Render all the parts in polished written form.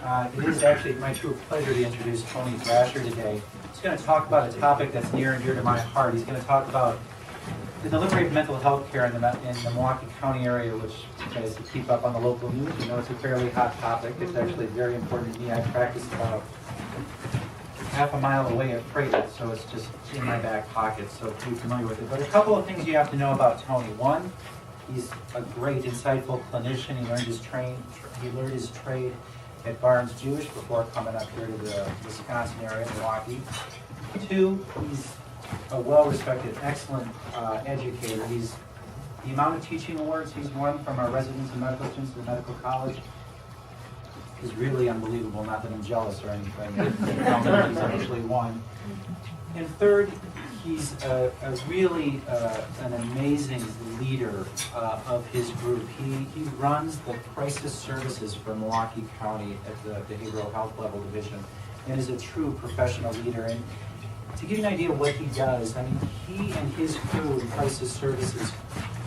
It is actually my true pleasure to introduce Tony Thrasher today. He's going to talk about a topic that's near and dear to my heart. He's going to talk about the delivery of mental health care in the Milwaukee County area, which you guys keep up on the local news. You know it's a fairly hot topic. It's actually very important to me. I practice about half a mile away at Freight, so it's just in my back pocket, so be familiar with it. But a couple of things you have to know about Tony. One, he's a great, insightful clinician. He learned his trade at Barnes Jewish before coming up here to the Wisconsin area, Milwaukee. Two, he's a well-respected, excellent educator. The amount of teaching awards he's won from our residents and medical students at the medical college is really unbelievable. Not that I'm jealous or anything. He's actually won. And third, he's really an amazing leader of his group. He runs the crisis services for Milwaukee County at the behavioral health level division and is a true professional leader. And to give you an idea of what he does, I mean, he and his crew in crisis services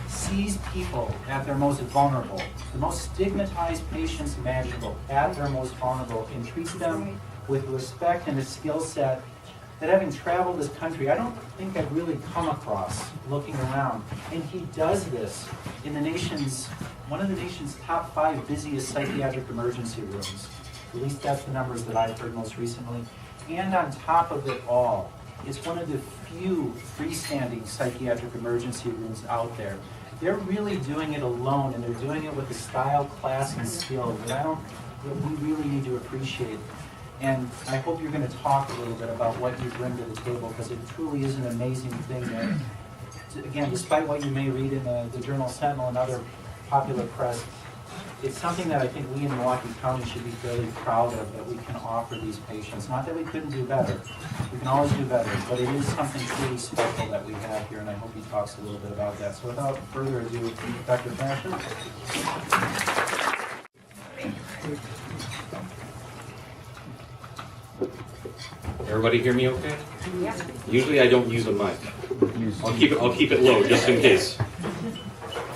sees people at their most vulnerable, the most stigmatized patients imaginable at their most vulnerable, and treats them with respect and a skill set that, having traveled this country, I don't think I've really come across looking around. And he does this in one of the nation's top 5 busiest psychiatric emergency rooms. At least that's the numbers that I've heard most recently. And on top of it all, it's one of the few freestanding psychiatric emergency rooms out there. They're really doing it alone, and they're doing it with a style, class, and skill that we really need to appreciate. And I hope you're going to talk a little bit about what you bring to the table, because it truly is an amazing thing that, again, despite what you may read in the Journal Sentinel and other popular press, it's something that I think we in Milwaukee County should be fairly proud of, that we can offer these patients. Not that we couldn't do better. We can always do better, but it is something truly special that we have here, and I hope he talks a little bit about that. So without further ado, Dr. Thrasher. Everybody hear me okay? Yeah. Usually I don't use a mic. I'll keep it low just in case.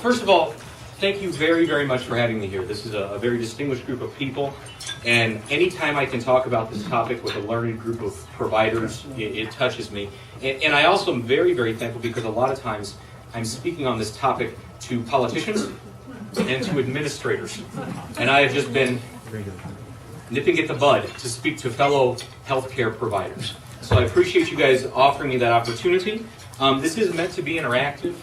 First of all, thank you very, very much for having me here. This is a very distinguished group of people, and anytime I can talk about this topic with a learned group of providers, it touches me. And I also am very, very thankful, because a lot of times I'm speaking on this topic to politicians and to administrators. And I have just been nipping at the bud to speak to fellow healthcare providers. So I appreciate you guys offering me that opportunity. This is meant to be interactive.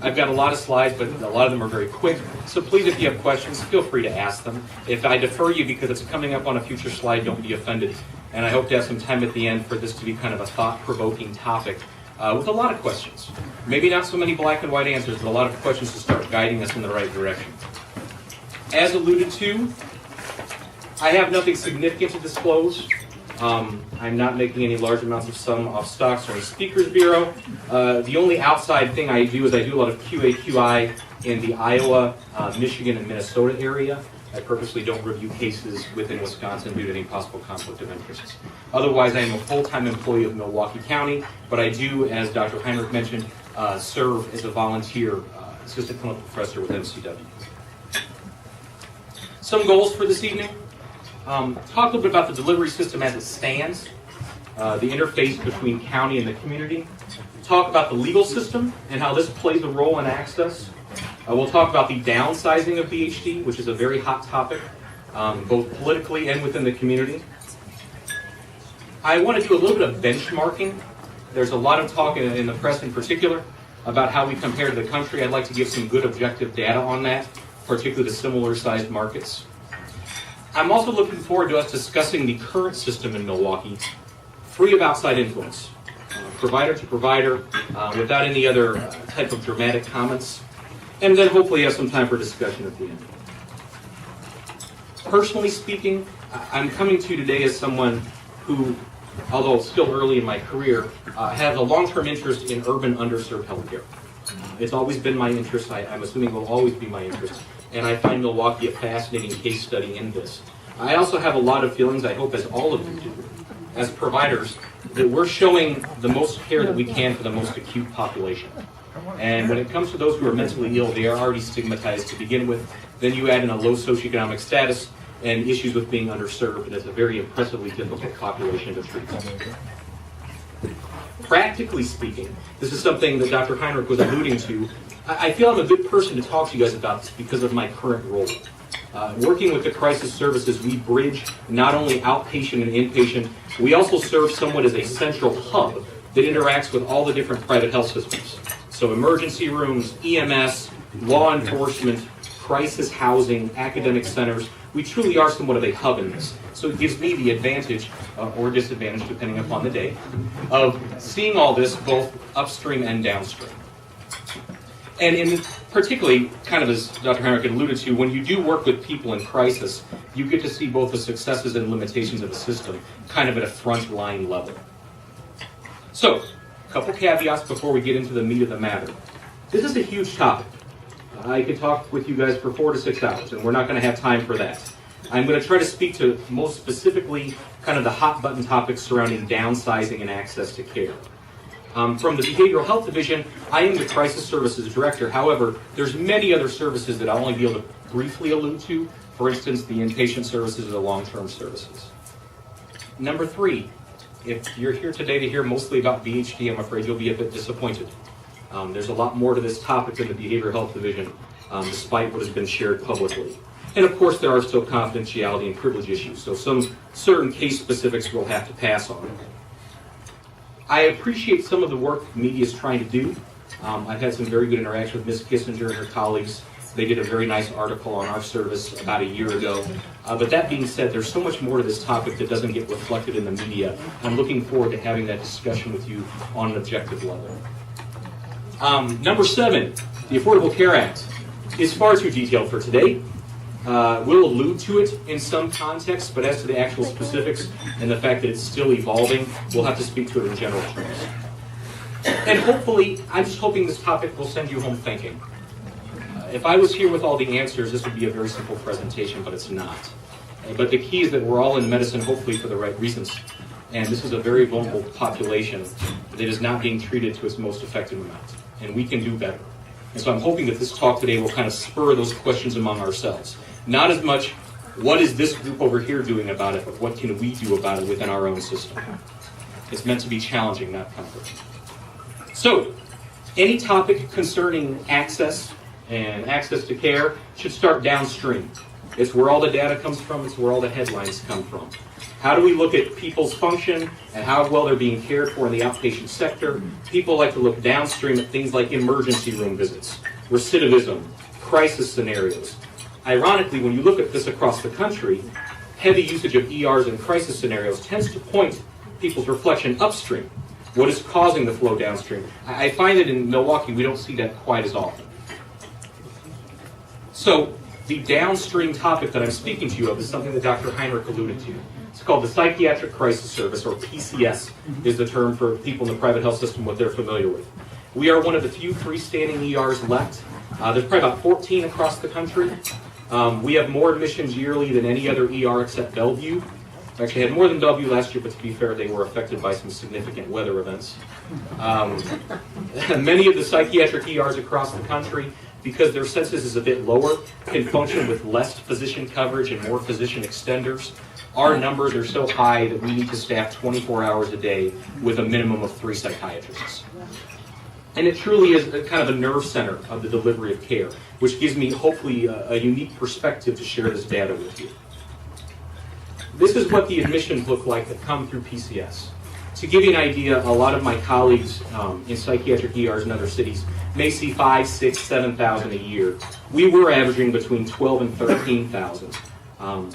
I've got a lot of slides, but a lot of them are very quick. So please, if you have questions, feel free to ask them. If I defer you because it's coming up on a future slide, don't be offended. And I hope to have some time at the end for this to be kind of a thought-provoking topic with a lot of questions. Maybe not so many black and white answers, but a lot of questions to start guiding us in the right direction. As alluded to, I have nothing significant to disclose. I'm not making any large amounts of sum off stocks or any speakers bureau. The only outside thing I do is I do a lot of QA/QI in the Iowa, Michigan, and Minnesota area. I purposely don't review cases within Wisconsin due to any possible conflict of interest. Otherwise, I am a full-time employee of Milwaukee County, but I do, as Dr. Heinrich mentioned, serve as a volunteer assistant clinical professor with MCW. Some goals for this evening. Talk a little bit about the delivery system as it stands, the interface between county and the community. Talk about the legal system and how this plays a role in access. We'll talk about the downsizing of BHD, which is a very hot topic, both politically and within the community. I want to do a little bit of benchmarking. There's a lot of talk in the press in particular about how we compare to the country. I'd like to give some good objective data on that, particularly the similar sized markets. I'm also looking forward to us discussing the current system in Milwaukee, free of outside influence, provider to provider, without any other type of dramatic comments, and then hopefully have some time for discussion at the end. Personally speaking, I'm coming to you today as someone who, although still early in my career, has a long-term interest in urban underserved healthcare. It's always been my interest. I'm assuming will always be my interest. And I find Milwaukee a fascinating case study in this. I also have a lot of feelings, I hope as all of you do, as providers, that we're showing the most care that we can for the most acute population. And when it comes to those who are mentally ill, they are already stigmatized to begin with. Then you add in a low socioeconomic status, and issues with being underserved, and it's a very impressively difficult population to treat. Practically speaking, this is something that Dr. Heinrich was alluding to. I feel I'm a good person to talk to you guys about this because of my current role. Working with the crisis services, we bridge not only outpatient and inpatient, we also serve somewhat as a central hub that interacts with all the different private health systems. So emergency rooms, EMS, law enforcement, crisis housing, academic centers, we truly are somewhat of a hub in this. So it gives me the advantage, or disadvantage depending upon the day, of seeing all this both upstream and downstream. And in particularly, kind of as Dr. Heinrich alluded to, when you do work with people in crisis, you get to see both the successes and limitations of the system kind of at a front-line level. So, a couple caveats before we get into the meat of the matter. This is a huge topic. I could talk with you guys for 4 to 6 hours, and we're not going to have time for that. I'm going to try to speak to most specifically kind of the hot-button topics surrounding downsizing and access to care. From the Behavioral Health Division, I am the Crisis Services Director. However, there's many other services that I'll only be able to briefly allude to. For instance, the inpatient services or the long-term services. Number 3, if you're here today to hear mostly about BHD, I'm afraid you'll be a bit disappointed. There's a lot more to this topic in the Behavioral Health Division, despite what has been shared publicly. And of course, there are still confidentiality and privilege issues, so some certain case specifics we'll have to pass on. I appreciate some of the work the media is trying to do. I've had some very good interaction with Ms. Kissinger and her colleagues. They did a very nice article on our service about a year ago. But that being said, there's so much more to this topic that doesn't get reflected in the media. I'm looking forward to having that discussion with you on an objective level. Number 7, the Affordable Care Act is far too detailed for today. We'll allude to it in some context, but as to the actual specifics and the fact that it's still evolving, we'll have to speak to it in general terms. And hopefully, I'm just hoping this topic will send you home thinking. If I was here with all the answers, this would be a very simple presentation, but it's not. But the key is that we're all in medicine, hopefully for the right reasons. And this is a very vulnerable population that is not being treated to its most effective amount. And we can do better. And so I'm hoping that this talk today will kind of spur those questions among ourselves. Not as much, what is this group over here doing about it, but what can we do about it within our own system? It's meant to be challenging, not comforting. So, any topic concerning access and access to care should start downstream. It's where all the data comes from, it's where all the headlines come from. How do we look at people's function and how well they're being cared for in the outpatient sector? People like to look downstream at things like emergency room visits, recidivism, crisis scenarios. Ironically, when you look at this across the country, heavy usage of ERs in crisis scenarios tends to point people's reflection upstream. What is causing the flow downstream? I find that in Milwaukee, we don't see that quite as often. So, the downstream topic that I'm speaking to you of is something that Dr. Heinrich alluded to. It's called the Psychiatric Crisis Service, or PCS is the term for people in the private health system, what they're familiar with. We are one of the few freestanding ERs left. There's probably about 14 across the country. We have more admissions yearly than any other ER except Bellevue. We actually had more than Bellevue last year, but to be fair, they were affected by some significant weather events. Many of the psychiatric ERs across the country, because their census is a bit lower, can function with less physician coverage and more physician extenders. Our numbers are so high that we need to staff 24 hours a day with a minimum of 3 psychiatrists. And it truly is a kind of a nerve center of the delivery of care, which gives me hopefully a unique perspective to share this data with you. This is what the admissions look like that come through PCS. To give you an idea, a lot of my colleagues in psychiatric ERs in other cities may see 5, 6, 7,000 a year. We were averaging between 12 and 13,000.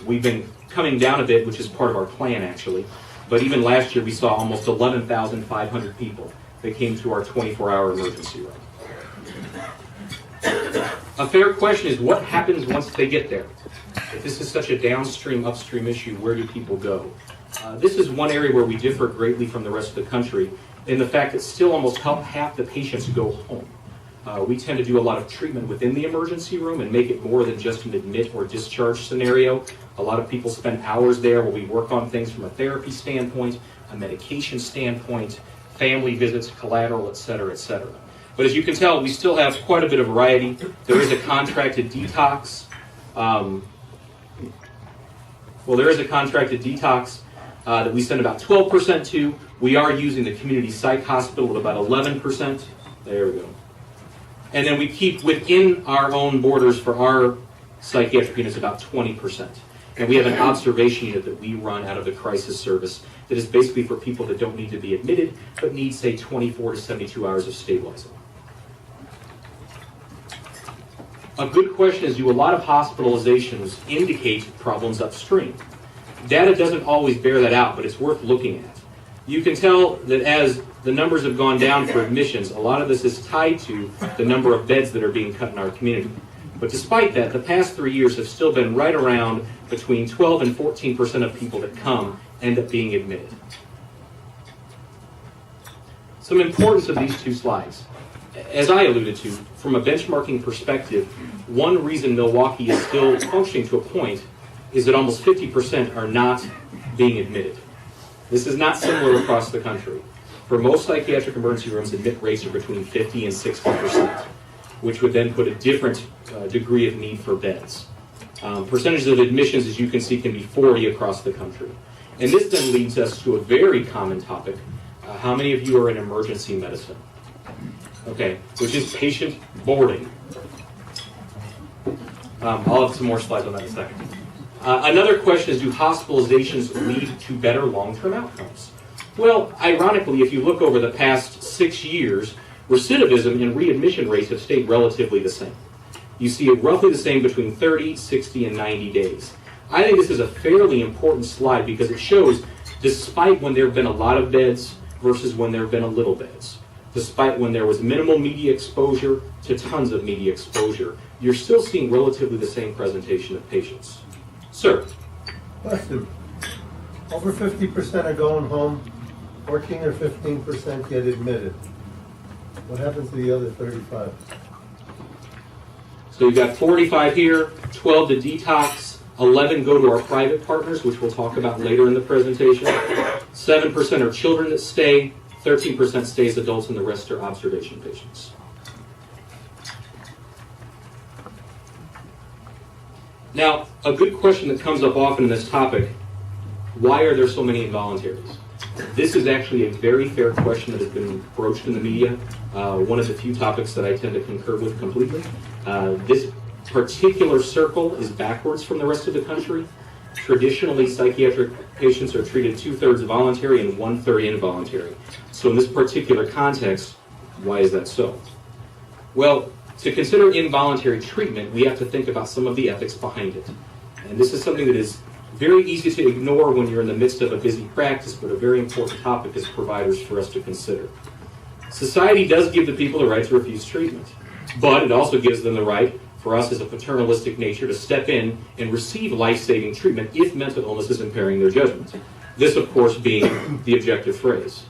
We've been coming down a bit, which is part of our plan actually. But even last year we saw almost 11,500 people that came to our 24-hour emergency room. A fair question is, what happens once they get there? If this is such a downstream, upstream issue, where do people go? This is one area where we differ greatly from the rest of the country in the fact that still almost half the patients go home. We tend to do a lot of treatment within the emergency room and make it more than just an admit or discharge scenario. A lot of people spend hours there where we work on things from a therapy standpoint, a medication standpoint, family visits, collateral, et cetera, et cetera. But as you can tell, we still have quite a bit of variety. There is a contracted detox. Well, there is a contracted detox that we send about 12% to. We are using the community psych hospital with about 11%. There we go. And then we keep within our own borders for our psychiatric units about 20%. And we have an observation unit that we run out of the crisis service that is basically for people that don't need to be admitted, but need, say, 24 to 72 hours of stabilizing. A good question is, do a lot of hospitalizations indicate problems upstream? Data doesn't always bear that out, but it's worth looking at. You can tell that as the numbers have gone down for admissions, a lot of this is tied to the number of beds that are being cut in our community. But despite that, the past 3 years have still been right around between 12 and 14% of people that come end up being admitted. Some importance of these two slides. As I alluded to, from a benchmarking perspective, one reason Milwaukee is still functioning to a point is that almost 50% are not being admitted. This is not similar across the country. For most psychiatric emergency rooms, admit rates are between 50 and 60%, which would then put a different degree of need for beds. Percentages of admissions, as you can see, can be 40 across the country. And this then leads us to a very common topic. How many of you are in emergency medicine? Okay, which is patient boarding. I'll have some more slides on that in a second. Another question is, do hospitalizations lead to better long-term outcomes? Well, ironically, if you look over the past 6 years, recidivism and readmission rates have stayed relatively the same. You see it roughly the same between 30, 60, and 90 days. I think this is a fairly important slide because it shows, despite when there have been a lot of beds versus when there have been a little beds, despite when there was minimal media exposure to tons of media exposure, you're still seeing relatively the same presentation of patients. Sir? Question. Over 50% are going home, 14 or 15% get admitted. What happens to the other 35? So you've got 45 here, 12 to detox, 11 go to our private partners, which we'll talk about later in the presentation. 7% are children that stay, 13% stay as adults, and the rest are observation patients. Now, a good question that comes up often in this topic, why are there so many involuntaries? This is actually a very fair question that has been broached in the media. One of the few topics that I tend to concur with completely. This particular circle is backwards from the rest of the country. Traditionally, psychiatric patients are treated 2/3 voluntary and 1/3 involuntary. So in this particular context, why is that so? Well, to consider involuntary treatment, we have to think about some of the ethics behind it. And this is something that is very easy to ignore when you're in the midst of a busy practice, but a very important topic as providers for us to consider. Society does give the people the right to refuse treatment, but it also gives them the right for us as a paternalistic nature to step in and receive life-saving treatment if mental illness is impairing their judgment. This, of course, being the objective phrase.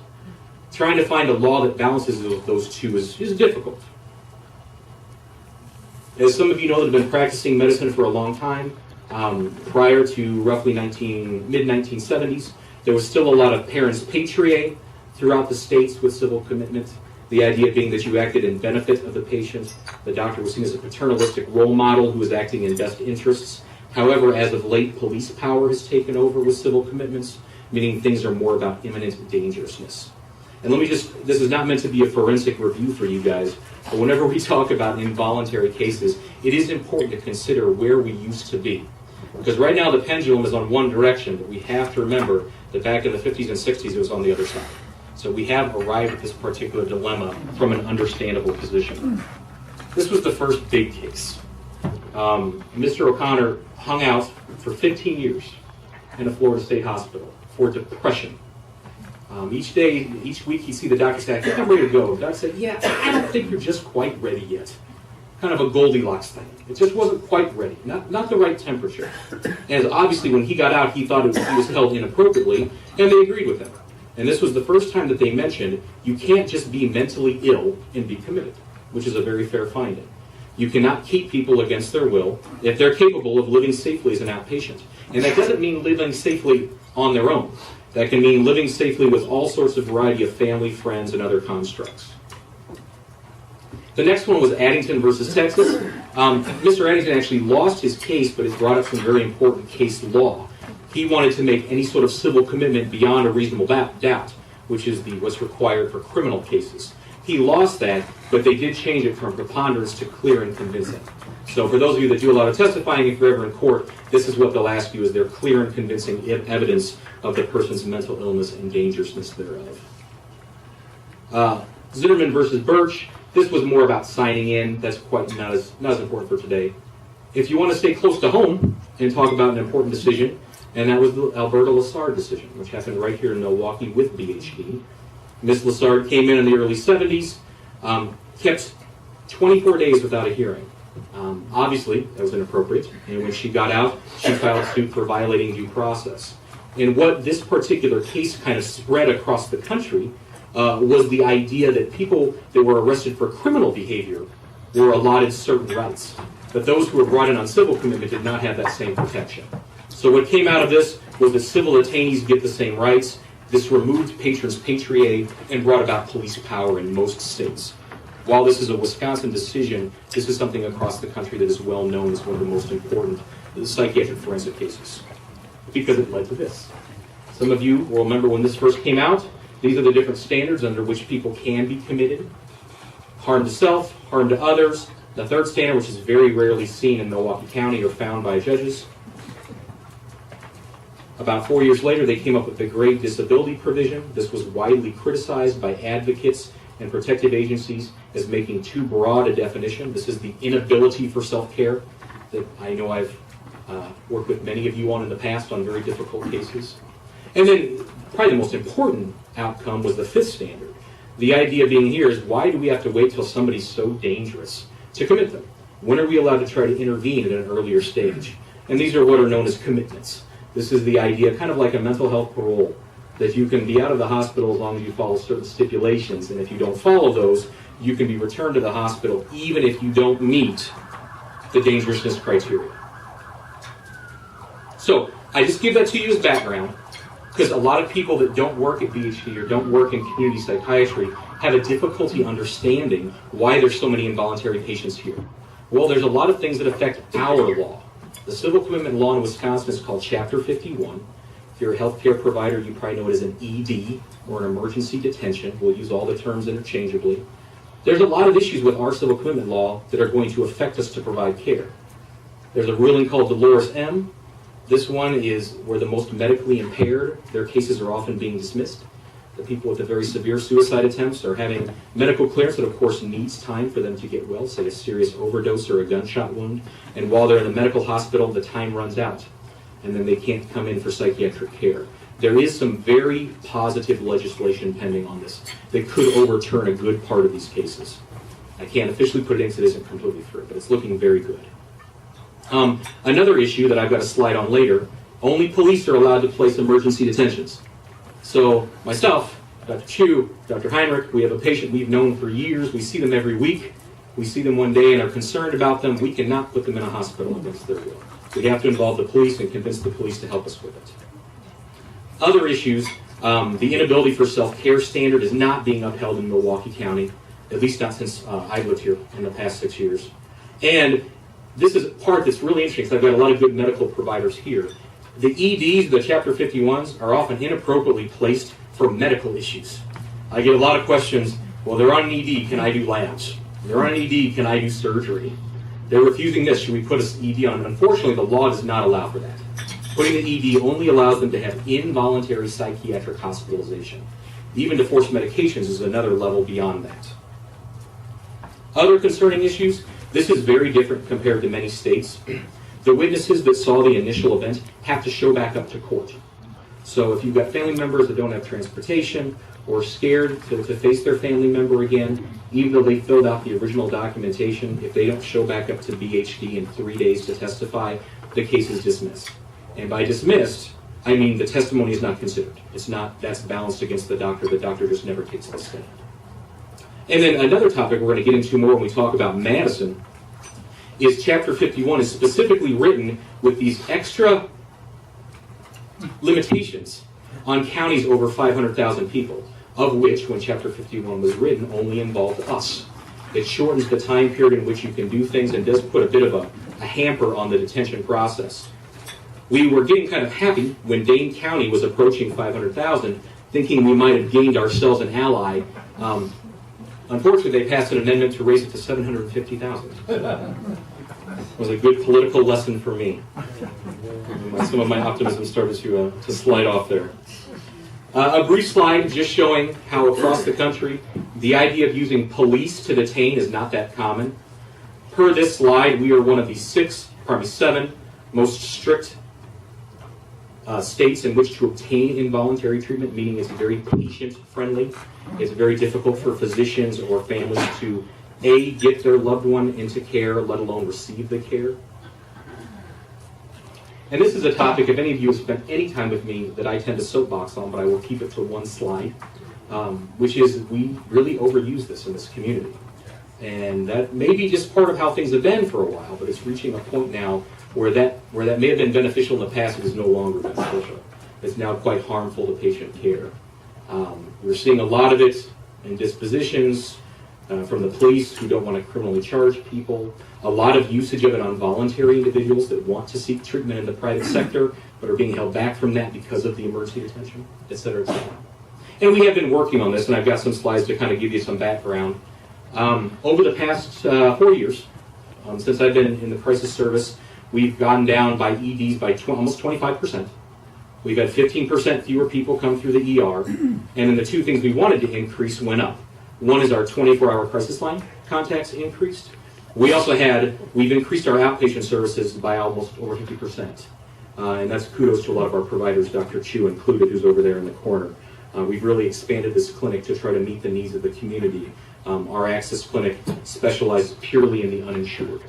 Trying to find a law that balances those two is difficult. As some of you know that have been practicing medicine for a long time, prior to roughly mid-1970s, there was still a lot of parens patriae throughout the states with civil commitment. The idea being that you acted in benefit of the patient. The doctor was seen as a paternalistic role model who was acting in best interests. However, as of late, police power has taken over with civil commitments, meaning things are more about imminent dangerousness. And this is not meant to be a forensic review for you guys, but whenever we talk about involuntary cases, it is important to consider where we used to be. Because right now the pendulum is on one direction, but we have to remember that back in the 50s and 60s it was on the other side. So we have arrived at this particular dilemma from an understandable position. This was the first big case. Mr. O'Connor hung out for 15 years in a Florida State hospital for depression. Each week he'd see the doctor say, "I think I'm ready to go." The doctor said, "Yeah, I don't think you're just quite ready yet." Kind of a Goldilocks thing. It just wasn't quite ready, not the right temperature. And obviously when he got out, he thought he was held inappropriately, and they agreed with him. And this was the first time that they mentioned you can't just be mentally ill and be committed, which is a very fair finding. You cannot keep people against their will if they're capable of living safely as an outpatient. And that doesn't mean living safely on their own. That can mean living safely with all sorts of variety of family, friends, and other constructs. The next one was Addington versus Texas. Mr. Addington actually lost his case, but it brought up some very important case law. He wanted to make any sort of civil commitment beyond a reasonable doubt, which is what's required for criminal cases. He lost that, but they did change it from preponderance to clear and convincing. So for those of you that do a lot of testifying, if you're ever in court, this is what they'll ask you: is there clear and convincing evidence of the person's mental illness and dangerousness thereof? Zitterman versus Birch, this was more about signing in. That's quite not as important for today. If you want to stay close to home and talk about an important decision, and that was the Alberta Lessard decision, which happened right here in Milwaukee with BHD. Ms. Lessard came in the early 70s, kept 24 days without a hearing. Obviously, that was inappropriate, and when she got out, she filed suit for violating due process. And what this particular case kind of spread across the country was the idea that people that were arrested for criminal behavior were allotted certain rights, but those who were brought in on civil commitment did not have that same protection. So what came out of this was that civil detainees get the same rights. This removed patrons patriae and brought about police power in most states. While this is a Wisconsin decision, this is something across the country that is well known as one of the most important psychiatric forensic cases, because it led to this. Some of you will remember when this first came out, these are the different standards under which people can be committed. Harm to self, harm to others. The third standard, which is very rarely seen in Milwaukee County or found by judges. About 4 years later, they came up with the grave disability provision. This was widely criticized by advocates and protective agencies as making too broad a definition. This is the inability for self-care that I know I've worked with many of you on in the past on very difficult cases. And then probably the most important outcome was the fifth standard. The idea being here is, why do we have to wait till somebody's so dangerous to commit them? When are we allowed to try to intervene at an earlier stage? And these are what are known as commitments. This is the idea, kind of like a mental health parole, that you can be out of the hospital as long as you follow certain stipulations, and if you don't follow those, you can be returned to the hospital even if you don't meet the dangerousness criteria. So I just give that to you as background, because a lot of people that don't work at BHD or don't work in community psychiatry have a difficulty understanding why there's so many involuntary patients here. Well, there's a lot of things that affect our law. The civil commitment law in Wisconsin is called Chapter 51. If you're a healthcare provider, you probably know it as an ED, or an emergency detention. We'll use all the terms interchangeably. There's a lot of issues with our civil commitment law that are going to affect us to provide care. There's a ruling called Dolores M. This one is where the most medically impaired, their cases are often being dismissed. The people with the very severe suicide attempts are having medical clearance that, of course, needs time for them to get well, say a serious overdose or a gunshot wound. And while they're in the medical hospital, the time runs out, and then they can't come in for psychiatric care. There is some very positive legislation pending on this that could overturn a good part of these cases. I can't officially put it in because it isn't completely through, but it's looking very good. Another issue that I've got a slide on later, only police are allowed to place emergency detentions. So myself, Dr. Chu, Dr. Heinrich, we have a patient we've known for years. We see them every week. We see them one day and are concerned about them. We cannot put them in a hospital against their will. We have to involve the police and convince the police to help us with it. Other issues, the inability for self-care standard is not being upheld in Milwaukee County, at least not since I've lived here in the past 6 years. And this is a part that's really interesting, because I've got a lot of good medical providers here. The EDs, the Chapter 51s, are often inappropriately placed for medical issues. I get a lot of questions, well, they're on an ED, can I do labs? They're on an ED, can I do surgery? They're refusing this, should we put an ED on? Unfortunately, the law does not allow for that. Putting an ED only allows them to have involuntary psychiatric hospitalization. Even to force medications is another level beyond that. Other concerning issues, this is very different compared to many states. The witnesses that saw the initial event have to show back up to court. So if you've got family members that don't have transportation or scared to face their family member again, even though they filled out the original documentation, if they don't show back up to BHD in 3 days to testify, the case is dismissed. And by dismissed, I mean the testimony is not considered. It's not, that's balanced against the doctor just never takes the stand. And then another topic we're going to get into more when we talk about Madison is Chapter 51 is specifically written with these extra limitations on counties over 500,000 people, of which, when Chapter 51 was written, only involved us. It shortens the time period in which you can do things and does put a bit of a hamper on the detention process. We were getting kind of happy when Dane County was approaching 500,000, thinking we might have gained ourselves an ally. Unfortunately, they passed an amendment to raise it to 750,000. It was a good political lesson for me. Some of my optimism started to slide off there. A brief slide just showing how across the country, the idea of using police to detain is not that common. Per this slide, we are one of the 7 most strict states in which to obtain involuntary treatment, meaning it's very patient-friendly. It's very difficult for physicians or families to, A, get their loved one into care, let alone receive the care. And this is a topic, if any of you have spent any time with me, that I tend to soapbox on, but I will keep it to one slide, which is we really overuse this in this community. And that may be just part of how things have been for a while, but it's reaching a point now where that may have been beneficial in the past, it is no longer beneficial. It's now quite harmful to patient care. We're seeing a lot of it in dispositions from the police who don't want to criminally charge people, a lot of usage of it on voluntary individuals that want to seek treatment in the private sector but are being held back from that because of the emergency detention, et cetera, et cetera. And we have been working on this, and I've got some slides to kind of give you some background. Over the past 4 years, since I've been in the crisis service, we've gone down by EDs by almost 25%. We've had 15% fewer people come through the ER, and then the two things we wanted to increase went up. One is our 24-hour crisis line contacts increased. We've increased our outpatient services by almost over 50%. And that's kudos to a lot of our providers, Dr. Chu included, who's over there in the corner. We've really expanded this clinic to try to meet the needs of the community. Our Access Clinic specializes purely in the uninsured.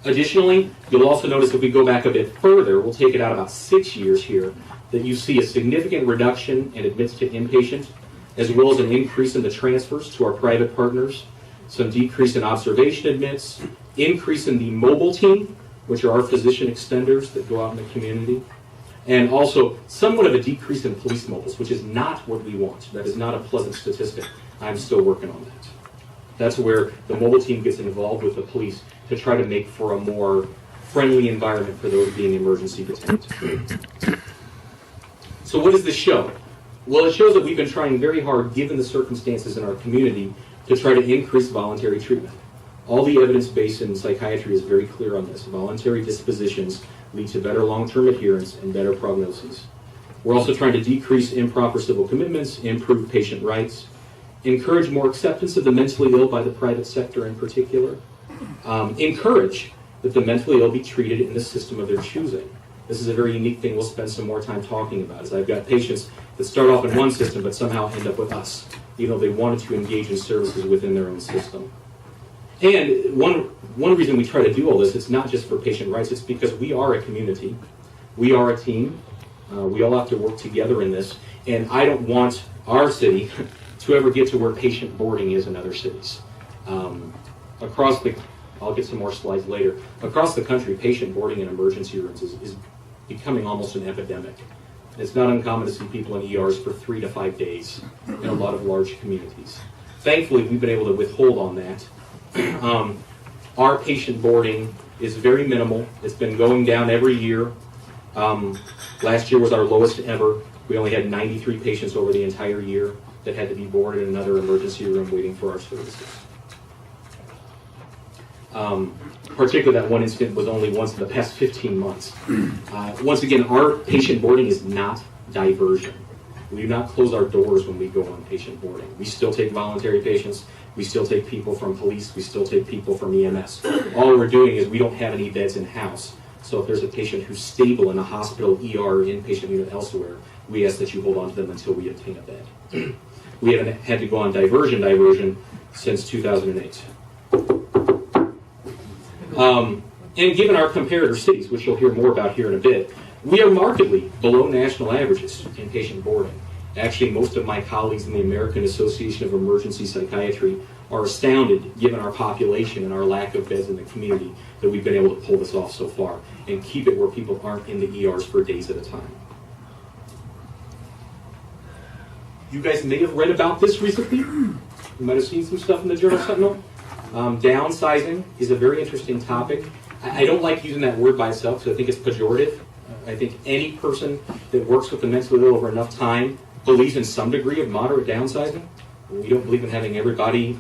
Additionally, you'll also notice if we go back a bit further, we'll take it out about 6 years here, that you see a significant reduction in admits to inpatient, as well as an increase in the transfers to our private partners, some decrease in observation admits, increase in the mobile team, which are our physician extenders that go out in the community, and also somewhat of a decrease in police mobiles, which is not what we want. That is not a pleasant statistic. I'm still working on that. That's where the mobile team gets involved with the police to try to make for a more friendly environment for those being emergency detained. So what does this show? Well, it shows that we've been trying very hard, given the circumstances in our community, to try to increase voluntary treatment. All the evidence base in psychiatry is very clear on this. Voluntary dispositions lead to better long-term adherence and better prognoses. We're also trying to decrease improper civil commitments, improve patient rights, encourage more acceptance of the mentally ill by the private sector in particular, encourage that the mentally ill be treated in the system of their choosing. This is a very unique thing we'll spend some more time talking about, is I've got patients that start off in one system but somehow end up with us, even though they wanted to engage in services within their own system. And one reason we try to do all this, it's not just for patient rights, it's because we are a community. We are a team. We all have to work together in this. And I don't want our city to ever get to where patient boarding is in other cities. I'll get some more slides later. Across the country, patient boarding in emergency rooms is becoming almost an epidemic. It's not uncommon to see people in ERs for 3 to 5 days in a lot of large communities. Thankfully, we've been able to withhold on that. Our patient boarding is very minimal. It's been going down every year. Last year was our lowest ever. We only had 93 patients over the entire year that had to be boarded in another emergency room waiting for our services. Particularly that one incident was only once in the past 15 months. Once again, our patient boarding is not diversion. We do not close our doors when we go on patient boarding. We still take voluntary patients. We still take people from police. We still take people from EMS. All we're doing is we don't have any beds in-house. So if there's a patient who's stable in a hospital, ER, or inpatient unit elsewhere, we ask that you hold on to them until we obtain a bed. We haven't had to go on diversion since 2008. And given our comparator cities, which you'll hear more about here in a bit, we are markedly below national averages in patient boarding. Actually, most of my colleagues in the American Association of Emergency Psychiatry are astounded, given our population and our lack of beds in the community, that we've been able to pull this off so far and keep it where people aren't in the ERs for days at a time. You guys may have read about this recently. You might have seen some stuff in the Journal Sentinel. Downsizing is a very interesting topic. I don't like using that word by itself because I think it's pejorative. I think any person that works with the mentally ill over enough time believes in some degree of moderate downsizing. We don't believe in having everybody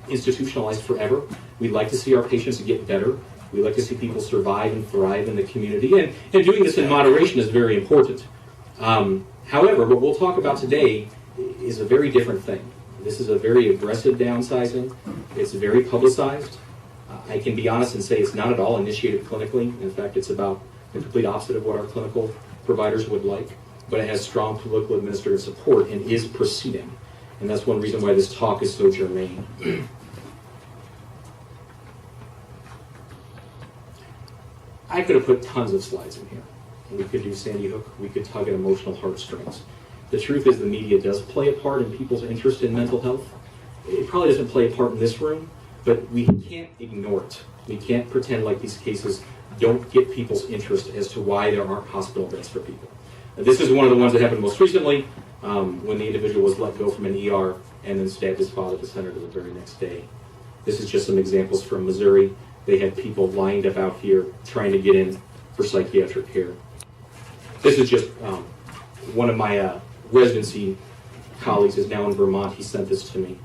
institutionalized forever. We'd like to see our patients get better. We like to see people survive and thrive in the community. And doing this in moderation is very important. However, what we'll talk about today is a very different thing. This is a very aggressive downsizing. It's very publicized. I can be honest and say it's not at all initiated clinically. In fact, it's about the complete opposite of what our clinical providers would like. But it has strong political administrative support and is proceeding. And that's one reason why this talk is so germane. I could have put tons of slides in here. We could do Sandy Hook. We could tug at emotional heartstrings. The truth is the media does play a part in people's interest in mental health. It probably doesn't play a part in this room, but we can't ignore it. We can't pretend like these cases don't get people's interest as to why there aren't hospital beds for people. This is one of the ones that happened most recently when the individual was let go from an ER and then stabbed his father at the center the very next day. This is just some examples from Missouri. They had people lined up out here trying to get in for psychiatric care. This is just one of my residency colleagues is now in Vermont. He sent this to me.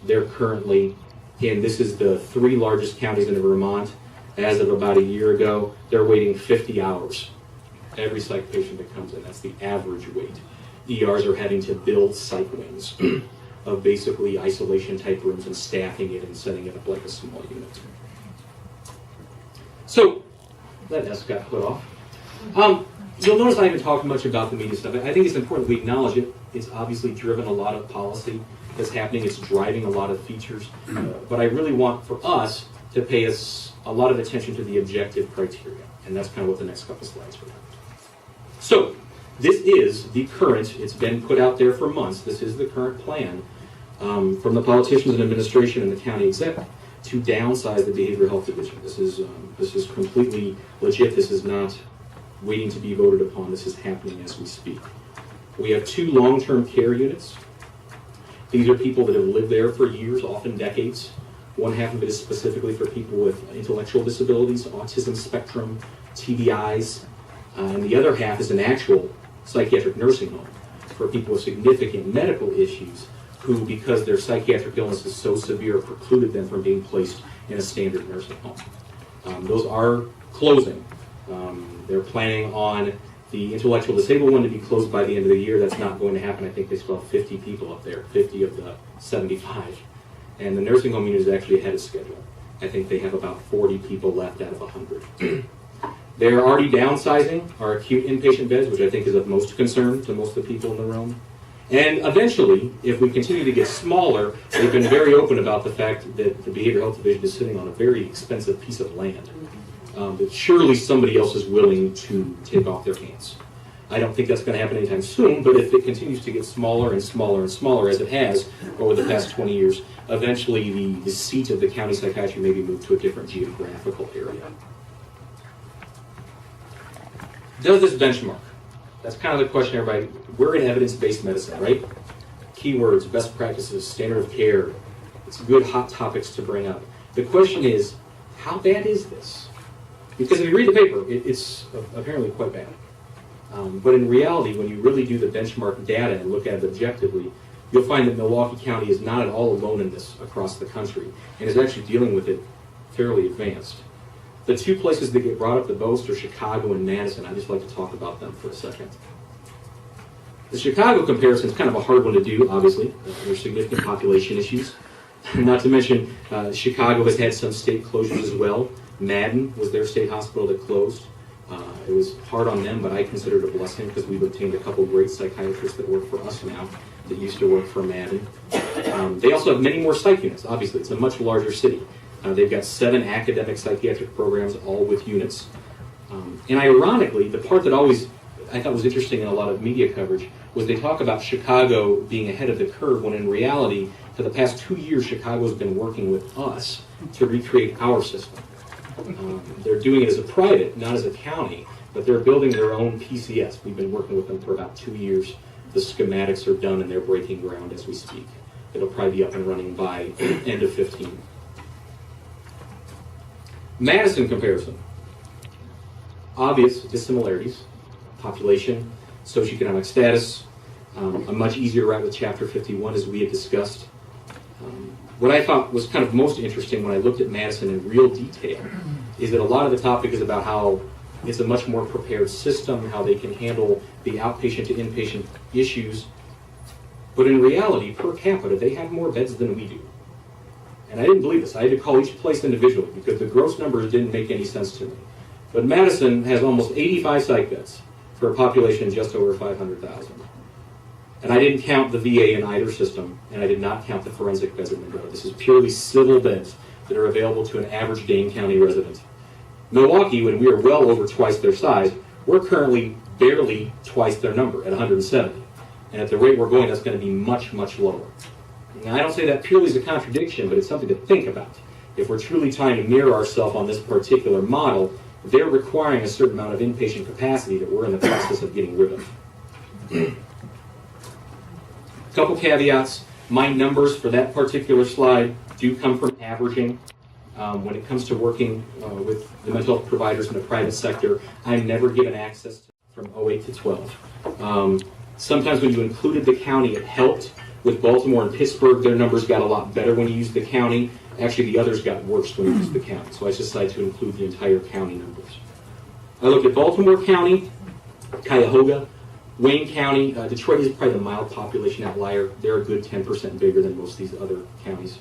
They're currently in, this is the 3 largest counties in Vermont. As of about a year ago, they're waiting 50 hours. Every psych patient that comes in, that's the average wait. ERs are having to build psych wings of basically isolation type rooms and staffing it and setting it up like a small unit. So, that S got put off. You'll notice I haven't talked much about the media stuff. I think it's important we acknowledge it. It's obviously driven a lot of policy that's happening. It's driving a lot of features. But I really want for us to pay us a lot of attention to the objective criteria. And that's kind of what the next couple slides are about. So, this is the current, it's been put out there for months, this is the current plan from the politicians and administration and the county exec to downsize the behavioral health division. This is completely legit. This is not waiting to be voted upon. This is happening as we speak. We have 2 long-term care units. These are people that have lived there for years, often decades. One half of it is specifically for people with intellectual disabilities, autism spectrum, TBIs, and the other half is an actual psychiatric nursing home for people with significant medical issues who, because their psychiatric illness is so severe, precluded them from being placed in a standard nursing home. Those are closing. They're planning on the intellectual disabled one to be closed by the end of the year. That's not going to happen. I think they still have 50 people up there, 50 of the 75. And the nursing home unit is actually ahead of schedule. I think they have about 40 people left out of 100. They're already downsizing our acute inpatient beds, which I think is of most concern to most of the people in the room. And eventually, if we continue to get smaller, they've been very open about the fact that the behavioral health division is sitting on a very expensive piece of land that surely somebody else is willing to take off their hands. I don't think that's going to happen anytime soon, but if it continues to get smaller and smaller and smaller, as it has over the past 20 years, eventually the seat of the county psychiatry may be moved to a different geographical area. Does this benchmark? That's kind of the question, everybody. We're in evidence-based medicine, right? Keywords, best practices, standard of care. It's good hot topics to bring up. The question is, how bad is this? Because if you read the paper, it's apparently quite bad. But in reality, when you really do the benchmark data and look at it objectively, you'll find that Milwaukee County is not at all alone in this across the country and is actually dealing with it fairly advanced. The 2 places that get brought up the most are Chicago and Madison. I'd just like to talk about them for a second. The Chicago comparison is kind of a hard one to do, obviously. There's significant population issues. Not to mention, Chicago has had some state closures as well. Madden was their state hospital that closed. It was hard on them, but I consider it a blessing because we've obtained a couple great psychiatrists that work for us now that used to work for Madden. They also have many more psych units, obviously. It's a much larger city. They've got 7 academic psychiatric programs, all with units. And ironically, the part that always I thought was interesting in a lot of media coverage was they talk about Chicago being ahead of the curve, when in reality, for the past 2 years, Chicago's been working with us to recreate our system. They're doing it as a private, not as a county, but they're building their own PCS. We've been working with them for about 2 years. The schematics are done and they're breaking ground as we speak. It'll probably be up and running by end of 15. Madison comparison. Obvious dissimilarities. Population, socioeconomic status, a much easier route with Chapter 51 as we had discussed. What I thought was kind of most interesting when I looked at Madison in real detail is that a lot of the topic is about how it's a much more prepared system, how they can handle the outpatient to inpatient issues. But in reality, per capita, they have more beds than we do. And I didn't believe this. I had to call each place individually because the gross numbers didn't make any sense to me. But Madison has almost 85 psych beds for a population just over 500,000. And I didn't count the VA in either system, and I did not count the forensic beds in Monroe. This is purely civil beds that are available to an average Dane County resident. Milwaukee, when we are well over twice their size, we're currently barely twice their number at 170. And at the rate we're going, that's going to be much, much lower. Now, I don't say that purely as a contradiction, but it's something to think about. If we're truly trying to mirror ourselves on this particular model, they're requiring a certain amount of inpatient capacity that we're in the process of getting rid of. A couple caveats. My numbers for that particular slide do come from averaging. When it comes to working with the mental health providers in the private sector, I'm never given access to from 08 to 12. Sometimes when you included the county, it helped. With Baltimore and Pittsburgh, their numbers got a lot better when you used the county. Actually, the others got worse when you used the county. So I decided to include the entire county numbers. I looked at Baltimore County, Cuyahoga, Wayne County. Detroit is probably the mild population outlier. They're a good 10% bigger than most of these other counties.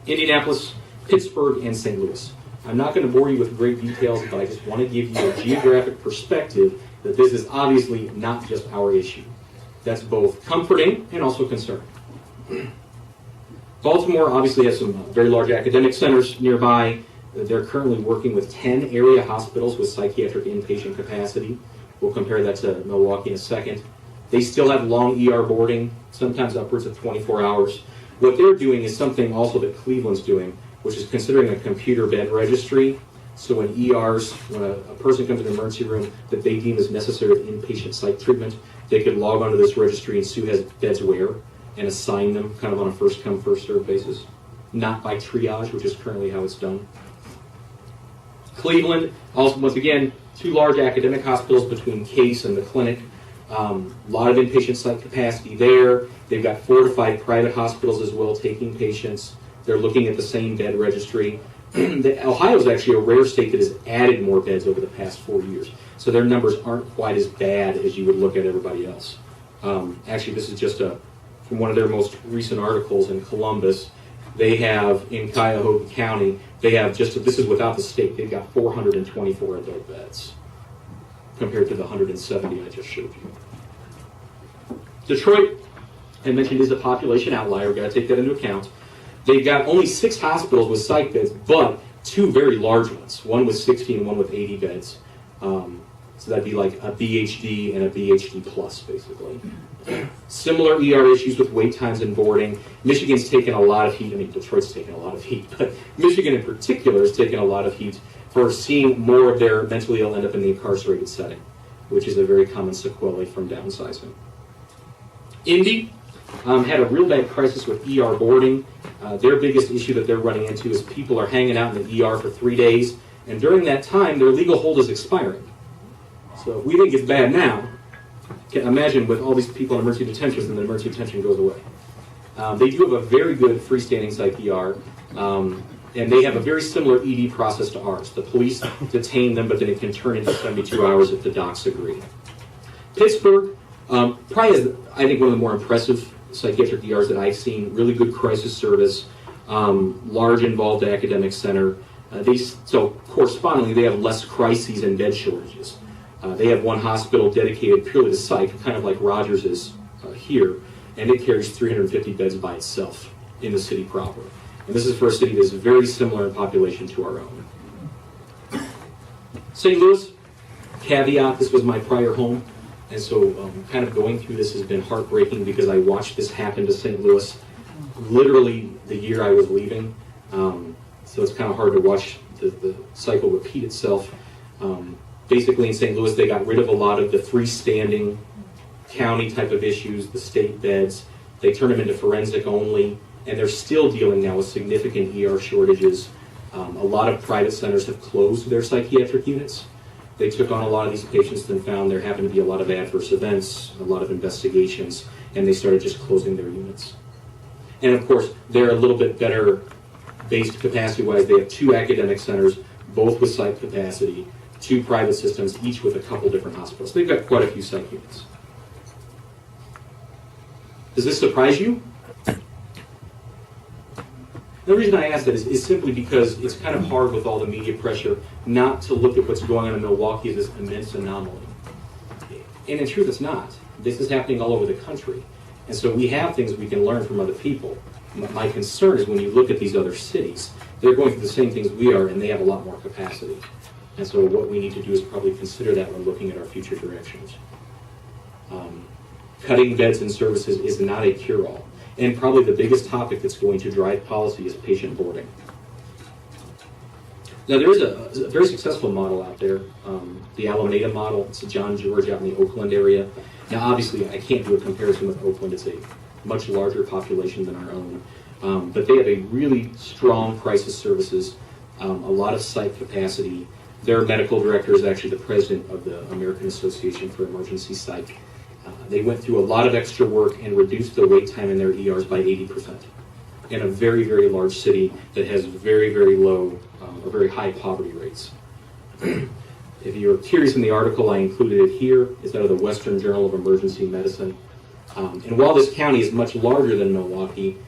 Indianapolis, Pittsburgh, and St. Louis. I'm not going to bore you with great details, but I just want to give you a geographic perspective that this is obviously not just our issue. That's both comforting and also concerning. Baltimore obviously has some very large academic centers nearby. They're currently working with 10 area hospitals with psychiatric inpatient capacity. We'll compare that to Milwaukee in a second. They still have long ER boarding, sometimes upwards of 24 hours. What they're doing is something also that Cleveland's doing, which is considering a computer bed registry. So when ERs, when a person comes to the emergency room that they deem as necessary with inpatient psych treatment, they could log onto this registry and see who has beds where and assign them kind of on a first come, first served basis. Not by triage, which is currently how it's done. Cleveland, also once again, 2 large academic hospitals between Case and the clinic. A lot of inpatient site capacity there. They've got 4 to 5 private hospitals as well taking patients. They're looking at the same bed registry. Ohio is actually a rare state that has added more beds over the past 4 years. So their numbers aren't quite as bad as you would look at everybody else. Actually, this is just from one of their most recent articles in Columbus. They have, in Cuyahoga County, they have this is without the state, they've got 424 adult beds compared to the 170 I just showed you. Detroit, I mentioned, is a population outlier. We've got to take that into account. They've got only 6 hospitals with psych beds, but 2 very large ones, one with 60 and one with 80 beds. So that'd be like a BHD and a BHD plus, basically. Similar ER issues with wait times and boarding. Michigan's taken a lot of heat. I mean, Detroit's taken a lot of heat, but Michigan in particular has taken a lot of heat for seeing more of their mentally ill end up in the incarcerated setting, which is a very common sequelae from downsizing. Indy had a real bad crisis with ER boarding. Their biggest issue that they're running into is people are hanging out in the ER for 3 days, and during that time, their legal hold is expiring. So if we think it's bad now, can imagine with all these people in emergency detention, and the emergency detention goes away. They do have a very good freestanding psych ER, and they have a very similar ED process to ours. The police detain them, but then it can turn into 72 hours if the docs agree. Pittsburgh probably is, I think, one of the more impressive psychiatric ERs that I've seen. Really good crisis service, large involved academic center. So correspondingly, they have less crises and bed shortages. They have one hospital dedicated purely to psych, kind of like Rogers is here, and it carries 350 beds by itself in the city proper. And this is for a city that is very similar in population to our own. St. Louis, caveat, this was my prior home, and so kind of going through this has been heartbreaking because I watched this happen to St. Louis literally the year I was leaving. So it's kind of hard to watch the cycle repeat itself. Basically in St. Louis, they got rid of a lot of the freestanding county type of issues, the state beds. They turned them into forensic only, and they're still dealing now with significant ER shortages. A lot of private centers have closed their psychiatric units. They took on a lot of these patients and found there happened to be a lot of adverse events, a lot of investigations, and they started just closing their units. And of course, they're a little bit better based capacity-wise. They have 2 academic centers, both with psych capacity, 2 private systems, each with a couple different hospitals. They've got quite a few psych units. Does this surprise you? The reason I ask that is simply because it's kind of hard with all the media pressure not to look at what's going on in Milwaukee as this immense anomaly. And in truth, it's not. This is happening all over the country. And so we have things we can learn from other people. My concern is when you look at these other cities, they're going through the same things we are, and they have a lot more capacity. And so what we need to do is probably consider that when looking at our future directions. Cutting beds and services is not a cure-all. And probably the biggest topic that's going to drive policy is patient boarding. Now, there is a very successful model out there, the Alameda model. It's a John George out in the Oakland area. Now, obviously, I can't do a comparison with Oakland. It's a much larger population than our own. But they have a really strong crisis services, a lot of site capacity. Their medical director is actually the president of the American Association for Emergency Psych. They went through a lot of extra work and reduced the wait time in their ERs by 80% in a very, very large city that has very, very low or very high poverty rates. If you're curious in the article, I included it here. It's out of the Western Journal of Emergency Medicine. And while this county is much larger than Milwaukee,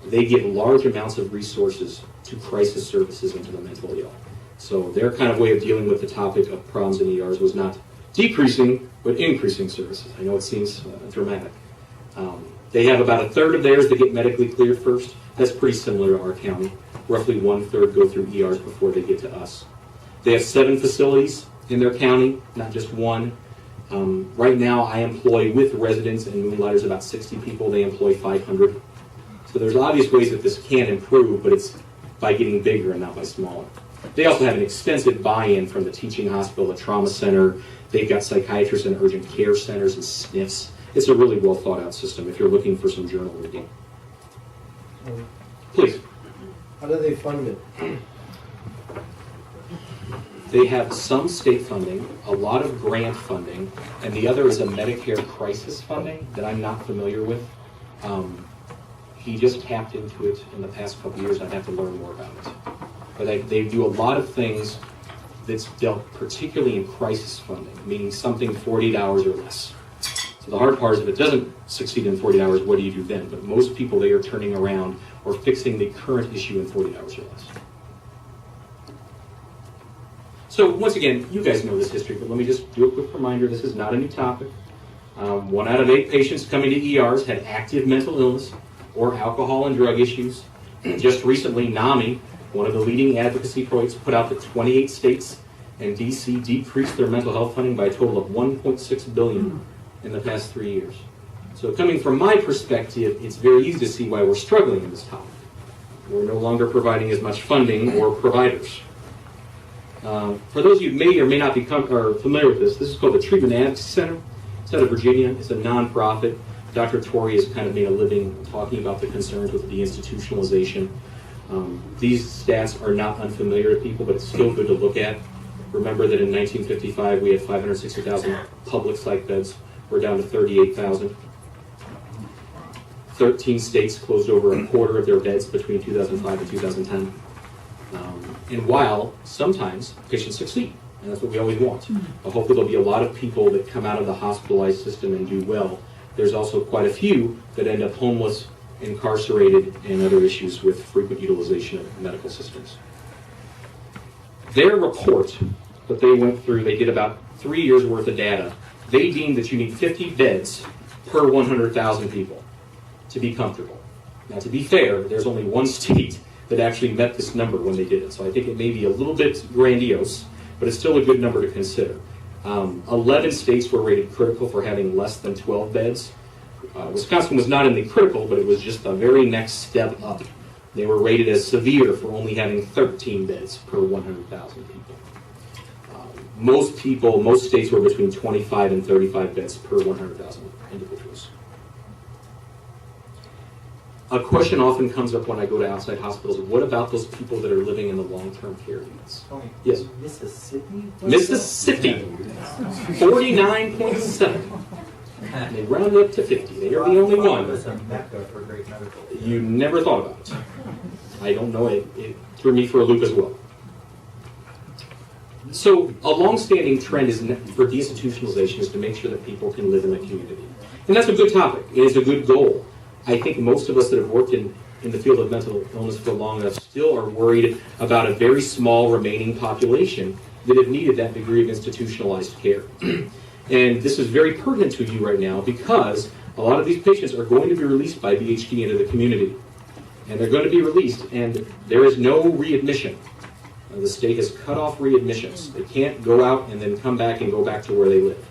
they give large amounts of resources to crisis services and to the mentally ill. So their kind of way of dealing with the topic of problems in ERs was not decreasing, but increasing services. I know it seems dramatic. They have about a third of theirs that get medically cleared first. That's pretty similar to our county. Roughly 1/3 go through ERs before they get to us. They have 7 facilities in their county, not just one. Right now, I employ with residents and moonlighters about 60 people. They employ 500. So there's obvious ways that this can improve, but it's by getting bigger and not by smaller. They also have an extensive buy-in from the teaching hospital, the trauma center. They've got psychiatrists and urgent care centers and SNFs. It's a really well thought out system if you're looking for some journal reading. Please. How do they fund it? They have some state funding, a lot of grant funding, and the other is a Medicare crisis funding that I'm not familiar with. He just tapped into it in the past couple years. I'd have to learn more about it. But they do a lot of things that's dealt particularly in crisis funding, meaning something 48 hours or less. So the hard part is if it doesn't succeed in 48 hours, what do you do then? But most people, they are turning around or fixing the current issue in 48 hours or less. So once again, you guys know this history, but let me just do a quick reminder. This is not a new topic. 1 out of 8 patients coming to ERs had active mental illness or alcohol and drug issues. Just recently, NAMI, one of the leading advocacy projects, put out that 28 states and DC decreased their mental health funding by a total of $1.6 billion in the past 3 years. So coming from my perspective, it's very easy to see why we're struggling in this topic. We're no longer providing as much funding or providers. For those of you who may or may not be familiar with this is called the Treatment Advocacy Center. It's out of Virginia. It's a nonprofit. Dr. Torrey has kind of made a living talking about the concerns with deinstitutionalization. These stats are not unfamiliar to people, but it's still good to look at. Remember that in 1955 we had 560,000 public psych beds. We're down to 38,000. 13 states closed over a quarter of their beds between 2005 and 2010. And while sometimes patients succeed, and that's what we always want. Hopefully there'll be a lot of people that come out of the hospitalized system and do well. There's also quite a few that end up homeless, incarcerated, and other issues with frequent utilization of medical systems. Their report that they went through, they did about 3 years worth of data. They deemed that you need 50 beds per 100,000 people to be comfortable. Now, to be fair, there's only one state that actually met this number when they did it. So I think it may be a little bit grandiose, but it's still a good number to consider. 11 states were rated critical for having less than 12 beds. Wisconsin was not in the critical, but it was just the very next step up. They were rated as severe for only having 13 beds per 100,000 people. Most states were between 25 and 35 beds per 100,000 individuals. A question often comes up when I go to outside hospitals, what about those people that are living in the long-term care units? Tony, Yes. Mississippi? Mississippi, 49.7. They round up to 50. They are the only one. It's a mecca for great medical. You never thought about it. I don't know, it threw me for a loop as well. So a long-standing trend for deinstitutionalization is to make sure that people can live in the community. And that's a good topic. It is a good goal. I think most of us that have worked in the field of mental illness for long enough still are worried about a very small remaining population that have needed that degree of institutionalized care. And this is very pertinent to you right now because a lot of these patients are going to be released by BHD into the community. And they're going to be released, and there is no readmission. The state has cut off readmissions. They can't go out and then come back and go back to where they live.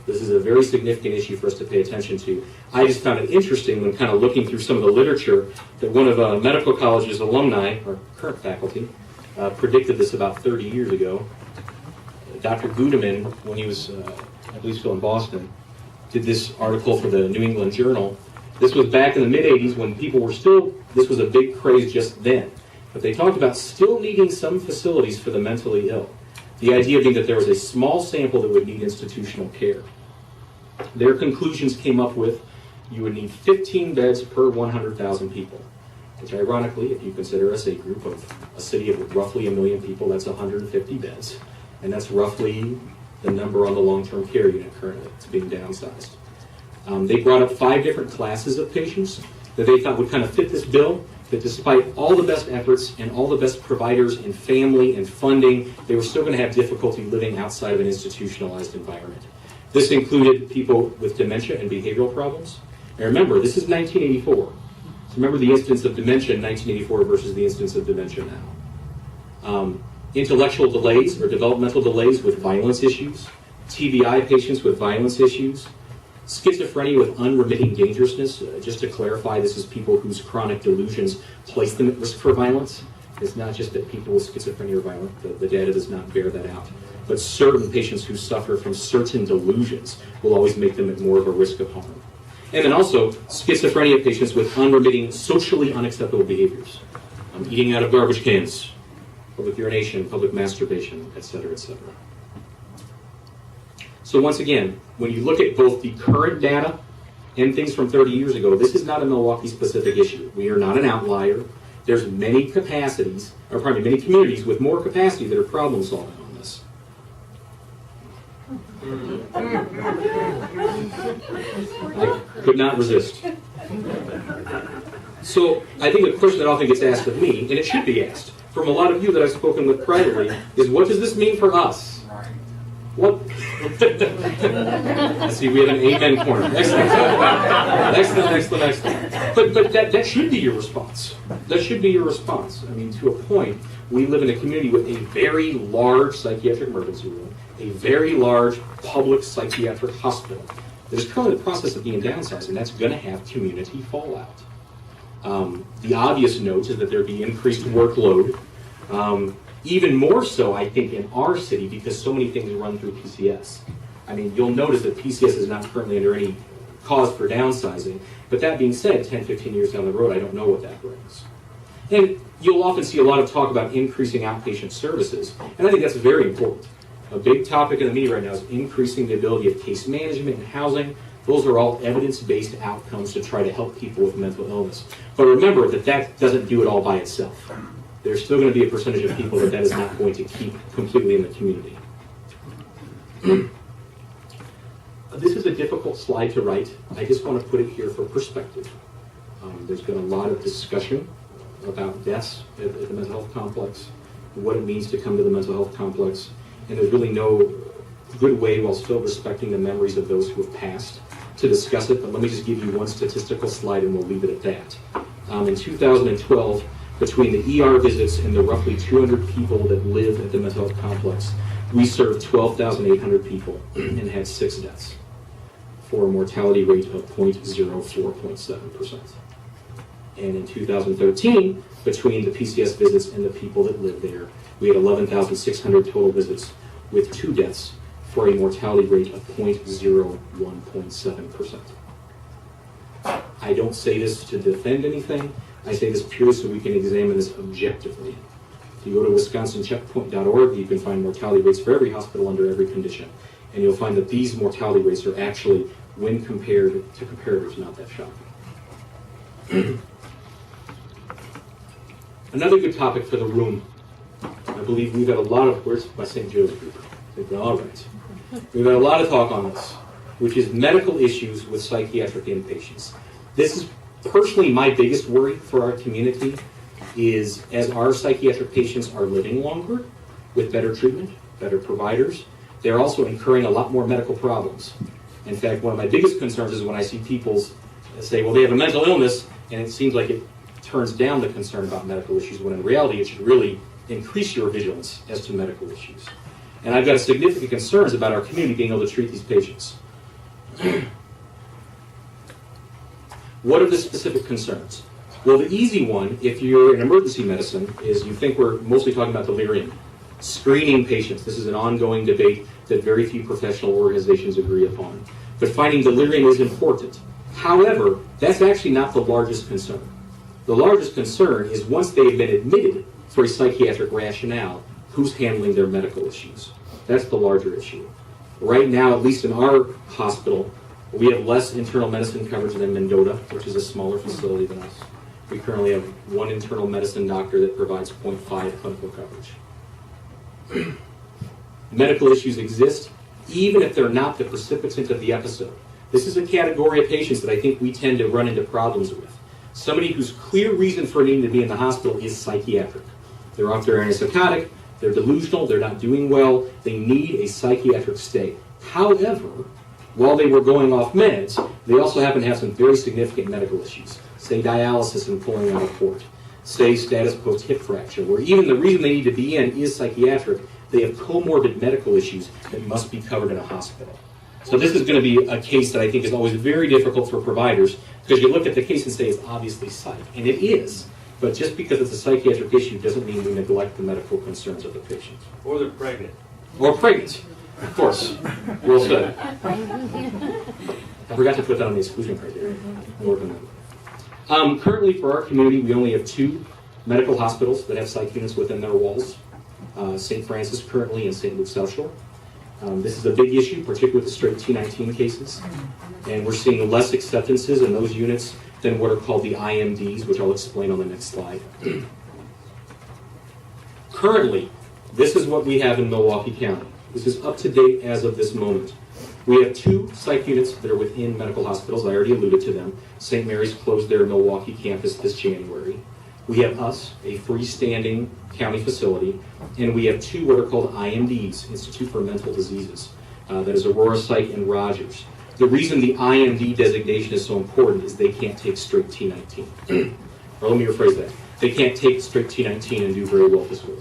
This is a very significant issue for us to pay attention to. I just found it interesting when kind of looking through some of the literature that one of medical college's alumni, or current faculty, predicted this about 30 years ago. Dr. Gudeman, when he was, I believe still in Boston, did this article for the New England Journal. This was back in the mid-'80s when people were still, this was a big craze just then. But they talked about still needing some facilities for the mentally ill. The idea being that there was a small sample that would need institutional care. Their conclusions came up with you would need 15 beds per 100,000 people, which ironically, if you consider us a group of a city of roughly 1 million people, that's 150 beds. And that's roughly the number on the long-term care unit currently. It's being downsized. They brought up 5 different classes of patients that they thought would kind of fit this bill, that despite all the best efforts and all the best providers and family and funding, they were still going to have difficulty living outside of an institutionalized environment. This included people with dementia and behavioral problems. And remember, this is 1984. So remember the incidence of dementia in 1984 versus the incidence of dementia now. Intellectual delays or developmental delays with violence issues, TBI patients with violence issues, schizophrenia with unremitting dangerousness. Just to clarify, this is people whose chronic delusions place them at risk for violence. It's not just that people with schizophrenia are violent. The data does not bear that out. But certain patients who suffer from certain delusions will always make them at more of a risk of harm. And then also, schizophrenia patients with unremitting, socially unacceptable behaviors. Eating out of garbage cans, public urination, public masturbation, etc., etc. So once again, when you look at both the current data and things from 30 years ago, this is not a Milwaukee-specific issue. We are not an outlier. There's many capacities, or pardon me, many communities with more capacity that are problem solving on this. I could not resist. So I think a question that often gets asked of me, and it should be asked, from a lot of you that I've spoken with privately, is what does this mean for us? What? I see we have an amen corner. Excellent. Excellent. But that should be your response. That should be your response. I mean, to a point, we live in a community with a very large psychiatric emergency room, a very large public psychiatric hospital that is currently in the process of being downsized, and that's going to have community fallout. The obvious note is that there be increased workload. Even more so, I think, in our city because so many things run through PCS. I mean, you'll notice that PCS is not currently under any cause for downsizing. But that being said, 10, 15 years down the road, I don't know what that brings. And you'll often see a lot of talk about increasing outpatient services. And I think that's very important. A big topic in the media right now is increasing the ability of case management and housing. Those are all evidence-based outcomes to try to help people with mental illness. But remember that that doesn't do it all by itself. There's still going to be a percentage of people that is not going to keep completely in the community. This is a difficult slide to write. I just want to put it here for perspective. There's been a lot of discussion about deaths at the mental health complex, what it means to come to the mental health complex, and there's really no good way, while still respecting the memories of those who have passed, to discuss it. But let me just give you one statistical slide and we'll leave it at that. In 2012, between the ER visits and the roughly 200 people that live at the mental health complex, we served 12,800 people and had 6 deaths for a mortality rate of 0.04.7%. And in 2013, between the PCS visits and the people that live there, we had 11,600 total visits with 2 deaths for a mortality rate of 0.01.7%. I I don't say this to defend anything. I say this purely so we can examine this objectively. If you go to wisconsincheckpoint.org, you can find mortality rates for every hospital under every condition. And you'll find that these mortality rates are actually, when compared to comparators, not that shocking. Another good topic for the room. I believe we've got a lot of, where's my St. Joe's group? All right. We've got a lot of talk on this, which is medical issues with psychiatric inpatients. This is personally my biggest worry for our community is as our psychiatric patients are living longer with better treatment, better providers, they're also incurring a lot more medical problems. In fact, one of my biggest concerns is when I see people say, well, they have a mental illness, and it seems like it turns down the concern about medical issues, when in reality it should really increase your vigilance as to medical issues. And I've got significant concerns about our community being able to treat these patients. What are the specific concerns? Well, the easy one, if you're in emergency medicine, is you think we're mostly talking about delirium. Screening patients. This is an ongoing debate that very few professional organizations agree upon. But finding delirium is important. However, that's actually not the largest concern. The largest concern is once they've been admitted for a psychiatric rationale, who's handling their medical issues? That's the larger issue. Right now, at least in our hospital, we have less internal medicine coverage than Mendota, which is a smaller facility than us. We currently have one internal medicine doctor that provides 0.5 clinical coverage. Medical issues exist, even if they're not the precipitant of the episode. This is a category of patients that I think we tend to run into problems with. Somebody whose clear reason for needing to be in the hospital is psychiatric. They're off their antipsychotic, they're delusional, they're not doing well, they need a psychiatric stay. However, while they were going off meds, they also happen to have some very significant medical issues. Say dialysis and pulling out a port. Say status post-hip fracture, where even the reason they need to be in is psychiatric, they have comorbid medical issues that must be covered in a hospital. So this is going to be a case that I think is always very difficult for providers, because you look at the case and say it's obviously psych, and it is. But just because it's a psychiatric issue doesn't mean we neglect the medical concerns of the patient. Or they're pregnant. Or pregnant, of course. Well said. I forgot to put that on the exclusion criteria. I'm working on it. Currently, for our community, we only have 2 medical hospitals that have psych units within their walls. St. Francis currently and St. Luke's South Shore. This is a big issue, particularly with the straight T19 cases. And we're seeing less acceptances in those units than what are called the IMDs, which I'll explain on the next slide. Currently, this is what we have in Milwaukee County. This is up to date as of this moment. We have 2 psych units that are within medical hospitals. I already alluded to them. St. Mary's closed their Milwaukee campus this January. We have us, a freestanding county facility, and we have 2 what are called IMDs, Institute for Mental Diseases. That is Aurora Psych and Rogers. The reason the IMD designation is so important is they can't take straight T19. Or let me rephrase that. They can't take straight T19 and do very well this way.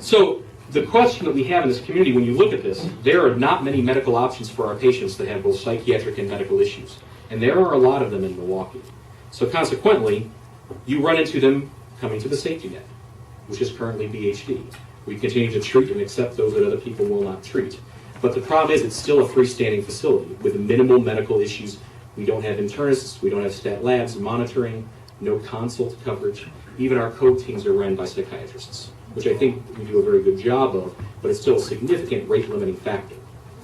So the question that we have in this community, when you look at this, there are not many medical options for our patients that have both psychiatric and medical issues. And there are a lot of them in Milwaukee. So consequently, you run into them coming to the safety net, which is currently BHD. We continue to treat and accept those that other people will not treat. But the problem is it's still a freestanding facility with minimal medical issues. We don't have internists, we don't have stat labs, monitoring, no consult coverage. Even our code teams are run by psychiatrists, which I think we do a very good job of, but it's still a significant rate-limiting factor.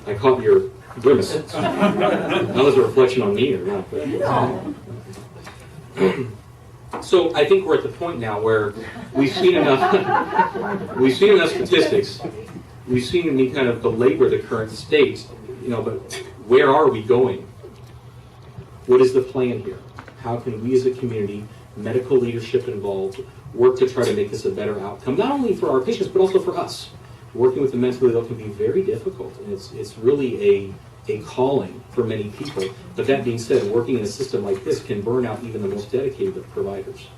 I caught your grimace. That was a reflection on me or not. So I think we're at the point now where we've seen enough statistics. We've seen me kind of belabor the current state, but where are we going? What is the plan here? How can we as a community, medical leadership involved, work to try to make this a better outcome, not only for our patients, but also for us? Working with the mentally ill can be very difficult, and it's really a calling for many people. But that being said, working in a system like this can burn out even the most dedicated of providers.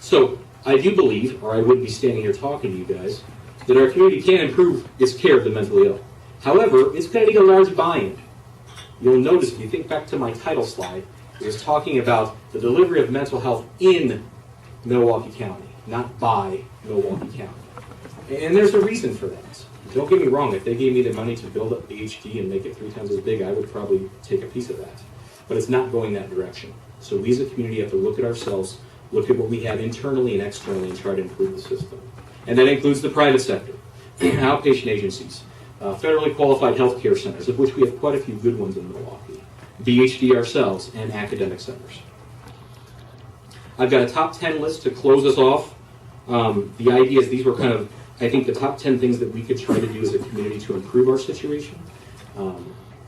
So I do believe, or I wouldn't be standing here talking to you guys, that our community can improve its care of the mentally ill. However, it's going to need a large buy-in. You'll notice, if you think back to my title slide, it was talking about the delivery of mental health in Milwaukee County, not by Milwaukee County. And there's a reason for that. Don't get me wrong, if they gave me the money to build up BHD and make it 3 times as big, I would probably take a piece of that. But it's not going that direction. So we as a community have to look at ourselves, look at what we have internally and externally, and try to improve the system. And that includes the private sector, outpatient agencies, federally qualified healthcare centers, of which we have quite a few good ones in Milwaukee, BHD ourselves, and academic centers. I've got a top 10 list to close us off. The idea is these were kind of, I think, the top 10 things that we could try to do as a community to improve our situation.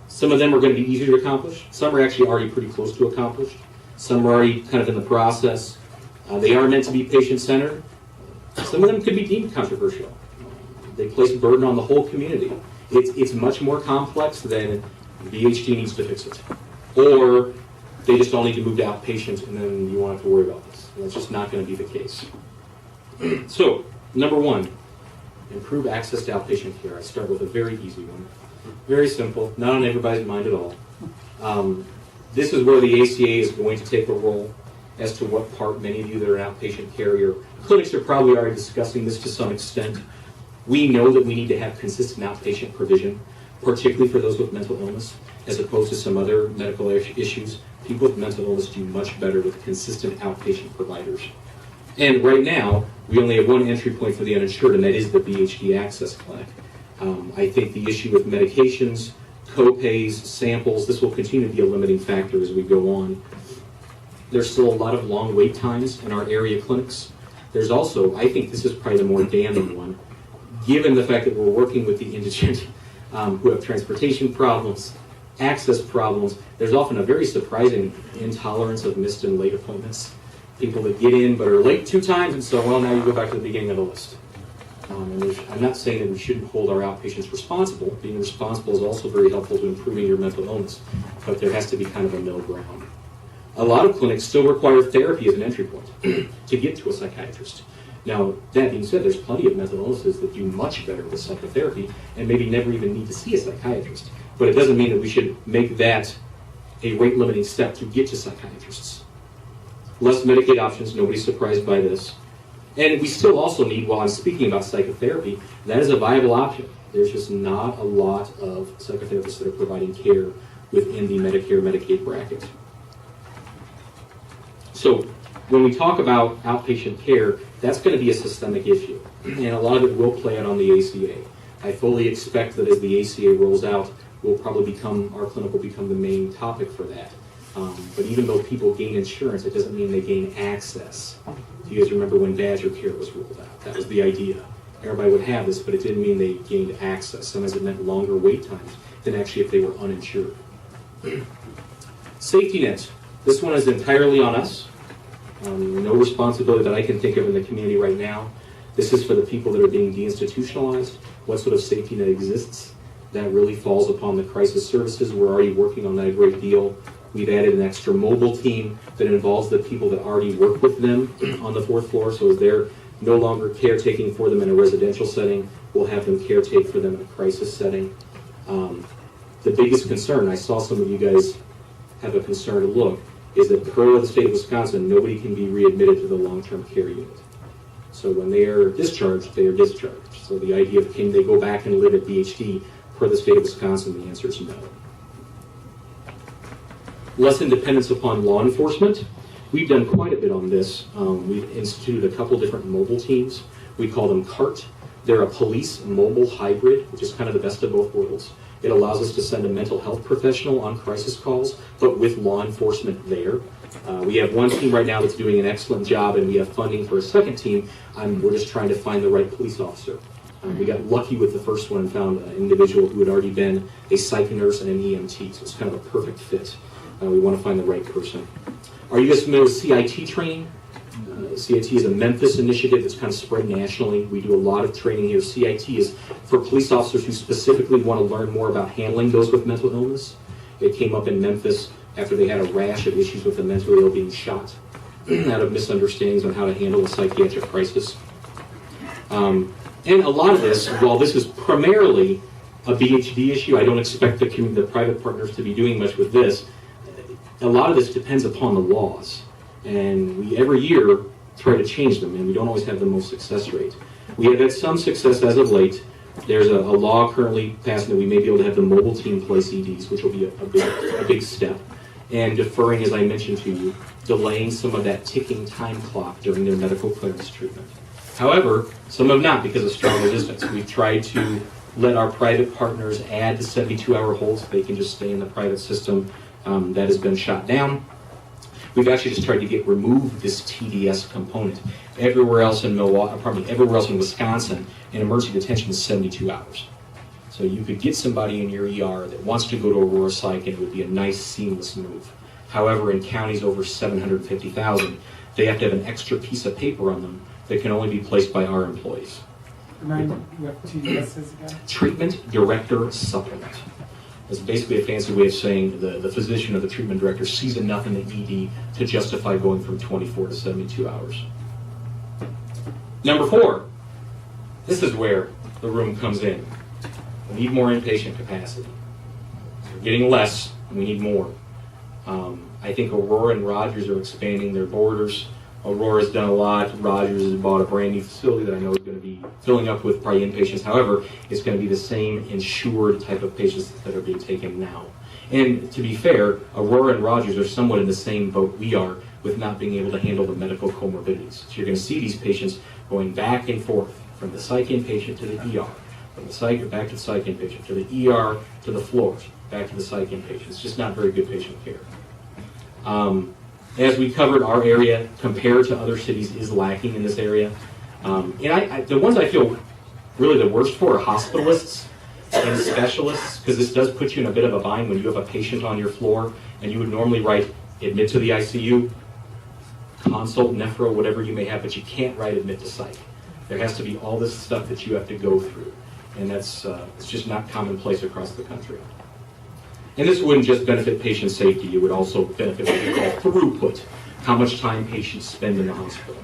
Some of them are going to be easier to accomplish. Some are actually already pretty close to accomplished. Some are already kind of in the process. They are meant to be patient-centered. Some of them could be deemed controversial. They place a burden on the whole community. It's much more complex than BHD needs to fix it. Or they just all need to move to outpatient and then you won't have to worry about this. And that's just not going to be the case. So, number 1, improve access to outpatient care. I start with a very easy one. Very simple, not on everybody's mind at all. This is where the ACA is going to take a role as to what part many of you that are in outpatient care, your clinics are probably already discussing this to some extent. We know that we need to have consistent outpatient provision, particularly for those with mental illness, as opposed to some other medical issues. People with mental illness do much better with consistent outpatient providers. And right now, we only have one entry point for the uninsured, and that is the BHD Access Clinic. I think the issue with medications, co-pays, samples, this will continue to be a limiting factor as we go on. There's still a lot of long wait times in our area clinics. There's also, I think this is probably the more damning one, given the fact that we're working with the indigent who have transportation problems, access problems, there's often a very surprising intolerance of missed and late appointments. People that get in but are late 2 times, and so, well, now you go back to the beginning of the list. I'm not saying that we shouldn't hold our outpatients responsible. Being responsible is also very helpful to improving your mental illness, but there has to be kind of a middle ground. A lot of clinics still require therapy as an entry point to get to a psychiatrist. Now, that being said, there's plenty of mental illnesses that do much better with psychotherapy and maybe never even need to see a psychiatrist. But it doesn't mean that we should make that a rate-limiting step to get to psychiatrists. Less Medicaid options, nobody's surprised by this. And we still also need, while I'm speaking about psychotherapy, that is a viable option. There's just not a lot of psychotherapists that are providing care within the Medicare, Medicaid bracket. So when we talk about outpatient care, that's going to be a systemic issue. And a lot of it will play out on the ACA. I fully expect that as the ACA rolls out, our clinic will become the main topic for that. But even though people gain insurance, it doesn't mean they gain access. Do you guys remember when Badger Care was rolled out? That was the idea. Everybody would have this, but it didn't mean they gained access. Sometimes it meant longer wait times than actually if they were uninsured. Safety net. This one is entirely on us. No responsibility that I can think of in the community right now. This is for the people that are being deinstitutionalized. What sort of safety net exists? That really falls upon the crisis services. We're already working on that a great deal. We've added an extra mobile team that involves the people that already work with them on the 4th floor. So as they're no longer caretaking for them in a residential setting, we'll have them caretake for them in a crisis setting. The biggest concern, I saw some of you guys have a concerned look, is that per the state of Wisconsin, nobody can be readmitted to the long-term care unit. So when they are discharged, they are discharged. So the idea of can they go back and live at BHD, per the state of Wisconsin, the answer is no. Less independence upon law enforcement. We've done quite a bit on this. We've instituted a couple different mobile teams. We call them CART. They're a police mobile hybrid, which is kind of the best of both worlds. It allows us to send a mental health professional on crisis calls, but with law enforcement there. We have one team right now that's doing an excellent job, and we have funding for a second team. We're just trying to find the right police officer. We got lucky with the first one and found an individual who had already been a psych nurse and an EMT, so it's kind of a perfect fit. We want to find the right person. Are you guys familiar with CIT training? CIT is a Memphis initiative that's kind of spread nationally. We do a lot of training here. CIT is for police officers who specifically want to learn more about handling those with mental illness. It came up in Memphis after they had a rash of issues with the mentally ill being shot out of misunderstandings on how to handle a psychiatric crisis. And a lot of this, while this is primarily a BHD issue, I don't expect the private partners to be doing much with this. A lot of this depends upon the laws. And we, every year, try to change them, and we don't always have the most success rate. We have had some success as of late. There's a law currently passing that we may be able to have the mobile team place EDs, which will be a big step. And deferring, as I mentioned to you, delaying some of that ticking time clock during their medical clearance treatment. However, some have not because of strong resistance. We've tried to let our private partners add the 72-hour hold so they can just stay in the private system. That has been shot down. We've actually just tried to remove this TDS component. Everywhere else in everywhere else in Wisconsin, an emergency detention is 72 hours. So you could get somebody in your ER that wants to go to Aurora Psych, and it would be a nice, seamless move. However, in counties over 750,000, they have to have an extra piece of paper on them that can only be placed by our employees. Remind me what TDS is again? Treatment Director Supplement. It's basically a fancy way of saying the physician or the treatment director sees enough in the ED to justify going from 24 to 72 hours. Number 4, this is where the room comes in. We need more inpatient capacity. We're getting less, and we need more. I think Aurora and Rogers are expanding their borders. Aurora's done a lot. Rogers has bought a brand new facility that I know is going to be filling up with probably inpatients. However, it's going to be the same insured type of patients that are being taken now. And to be fair, Aurora and Rogers are somewhat in the same boat we are with not being able to handle the medical comorbidities. So you're going to see these patients going back and forth from the psych inpatient to the ER, from the psych back to the psych inpatient, to the ER to the floors, back to the psych inpatient. It's just not very good patient care. As we covered, our area, compared to other cities, is lacking in this area. And the ones I feel really the worst for are hospitalists and specialists, because this does put you in a bit of a bind when you have a patient on your floor, and you would normally write admit to the ICU, consult, nephro, whatever you may have, but you can't write admit to psych. There has to be all this stuff that you have to go through, and that's it's just not commonplace across the country. And this wouldn't just benefit patient safety, it would also benefit what we call throughput, how much time patients spend in the hospital.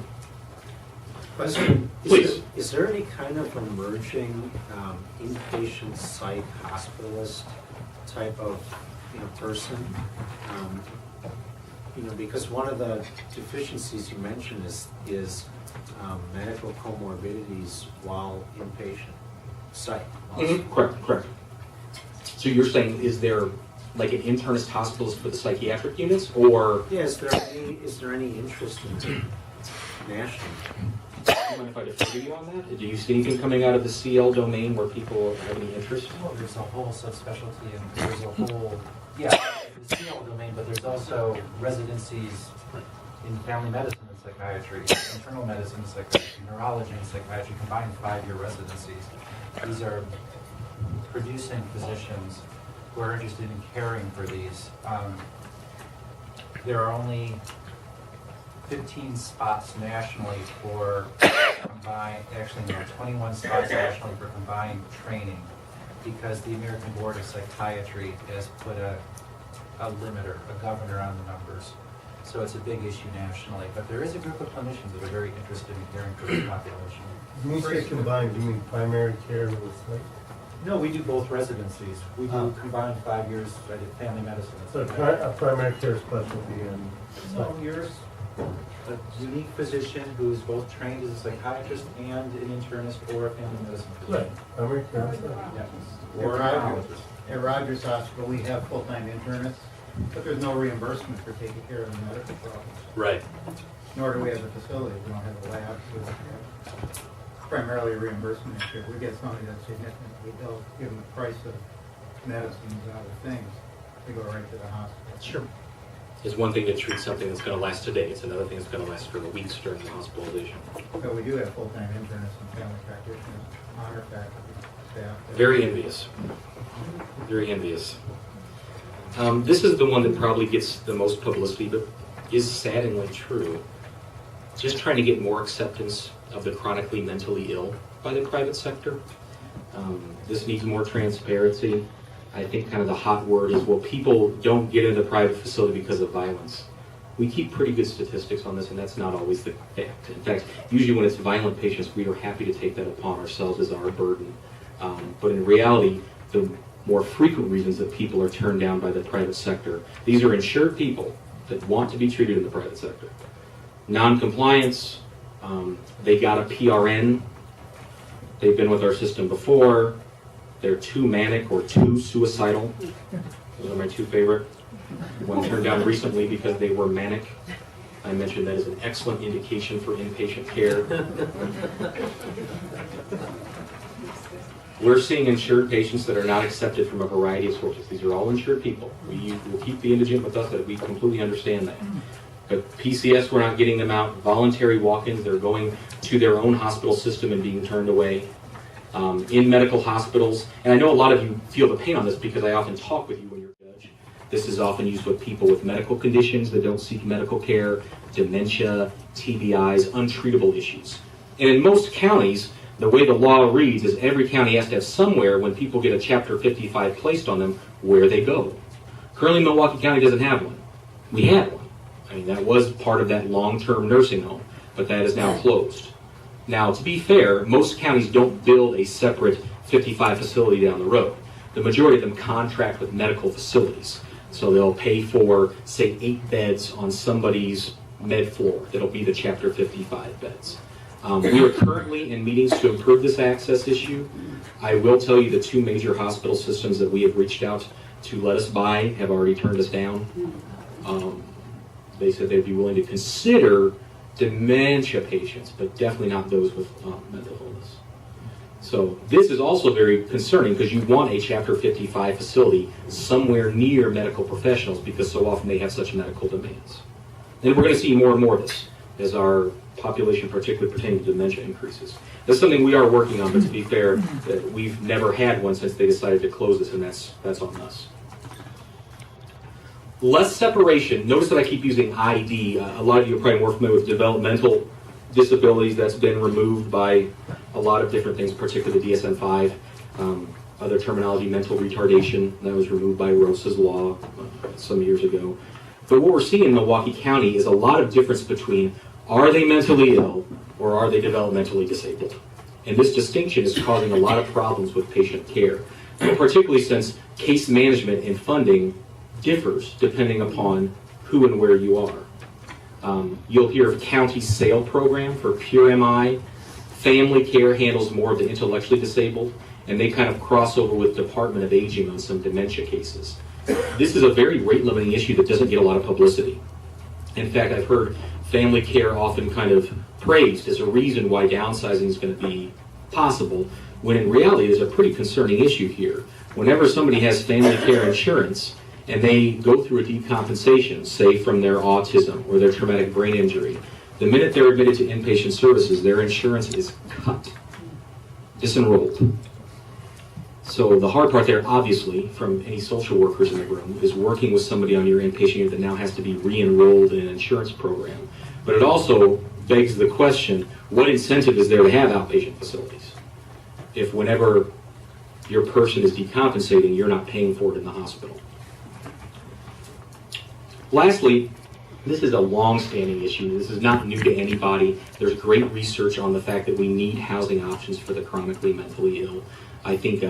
Question, Please. is there any kind of emerging inpatient psych hospitalist type of person? Because one of the deficiencies you mentioned is medical comorbidities while inpatient psych. Correct. So you're saying, is there like an internist hospitals for the psychiatric units, or? Yeah, is there any interest in national? Do you mind if I defer you on that? Do you see anything coming out of the CL domain where people have any interest? Well, there's a whole subspecialty, and there's a whole, the CL domain, but there's also residencies in family medicine and psychiatry, internal medicine and psychiatry, neurology and psychiatry, combined 5-year residencies. These are producing physicians who are interested in caring for these. There are only 15 spots nationally for combined, 21 spots nationally for combined training, because the American Board of Psychiatry has put a limiter, a governor on the numbers. So it's a big issue nationally, but there is a group of clinicians that are very interested in caring for this population. When you say combined, you mean primary care with psych? No, we do both residencies. We do combined 5 years. I did family medicine. So a primary care specialty and No, yours, a unique physician who's both trained as a psychiatrist and an internist or a family medicine physician. primary care and psych. Yeah. Or a neurologist. At Rogers Hospital, we have full-time internists, but there's no reimbursement for taking care of the medical problems. Right. Nor do we have a facility. We don't have a lab. So it's primarily a reimbursement issue. If we get somebody that's significantly ill, given the price of medicines and other things, we go right to the hospital. Sure. It's one thing to treat something that's going to last today. It's another thing that's going to last for weeks during the hospitalization. But we do have full-time internists and family practitioners, honor faculty, staff. Very envious. Very envious. This is the one that probably gets the most publicity, but is sadly true. Just trying to get more acceptance of the chronically mentally ill by the private sector. This needs more transparency. I think kind of the hot word is, well, people don't get into private facility because of violence. We keep pretty good statistics on this, and that's not always the fact. In fact, usually when it's violent patients, we are happy to take that upon ourselves as our burden. But in reality, the more frequent reasons that people are turned down by the private sector, these are insured people that want to be treated in the private sector. Non-compliance, they got a PRN, They've been with our system before. They're too manic or too suicidal. Those are my two favorite. One turned down recently because they were manic. I mentioned that as an excellent indication for inpatient care. We're seeing insured patients that are not accepted from a variety of sources. These are all insured people. We will keep the indigent with us, that we completely understand that. But PCS, we're not getting them out. Voluntary walk-ins, they're going to their own hospital system and being turned away. In medical hospitals, and I know a lot of you feel the pain on this because I often talk with you when you're a judge. This is often used with people with medical conditions that don't seek medical care, dementia, TBIs, untreatable issues. And in most counties, the way the law reads is every county has to have somewhere, when people get a Chapter 55 placed on them, where they go. Currently, Milwaukee County doesn't have one. We had one. I mean, that was part of that long-term nursing home, but that is now closed. Now, to be fair, most counties don't build a separate 55 facility down the road. The majority of them contract with medical facilities. So they'll pay for, say, 8 beds on somebody's med floor. That'll be the Chapter 55 beds. We are currently in meetings to improve this access issue. I will tell you the 2 major hospital systems that we have reached out to let us buy have already turned us down. They said they'd be willing to consider dementia patients, but definitely not those with mental illness. So this is also very concerning because you want a Chapter 55 facility somewhere near medical professionals because so often they have such medical demands. And we're going to see more and more of this as our population, particularly pertaining to dementia, increases. That's something we are working on, but to be fair, we've never had one since they decided to close this, and that's on us. Less separation. Notice that I keep using ID. A lot of you are probably more familiar with developmental disabilities. That's been removed by a lot of different things, particularly the DSM-5. Other terminology, mental retardation, that was removed by Rosa's law some years ago. But what we're seeing in Milwaukee County is a lot of difference between are they mentally ill or are they developmentally disabled? And this distinction is causing a lot of problems with patient care, particularly since case management and funding differs depending upon who and where you are. You'll hear of county sale program for pure MI. Family care handles more of the intellectually disabled, and they kind of cross over with Department of Aging on some dementia cases. This is a very rate-limiting issue that doesn't get a lot of publicity. In fact, I've heard family care often kind of praised as a reason why downsizing is going to be possible, when in reality there's a pretty concerning issue here. Whenever somebody has family care insurance and they go through a decompensation, say from their autism or their traumatic brain injury, the minute they're admitted to inpatient services, their insurance is cut, disenrolled. So the hard part there, obviously, from any social workers in the room, is working with somebody on your inpatient unit that now has to be re-enrolled in an insurance program. But it also begs the question, what incentive is there to have outpatient facilities if whenever your person is decompensating, you're not paying for it in the hospital? Lastly, this is a long-standing issue. This is not new to anybody. There's great research on the fact that we need housing options for the chronically mentally ill. I think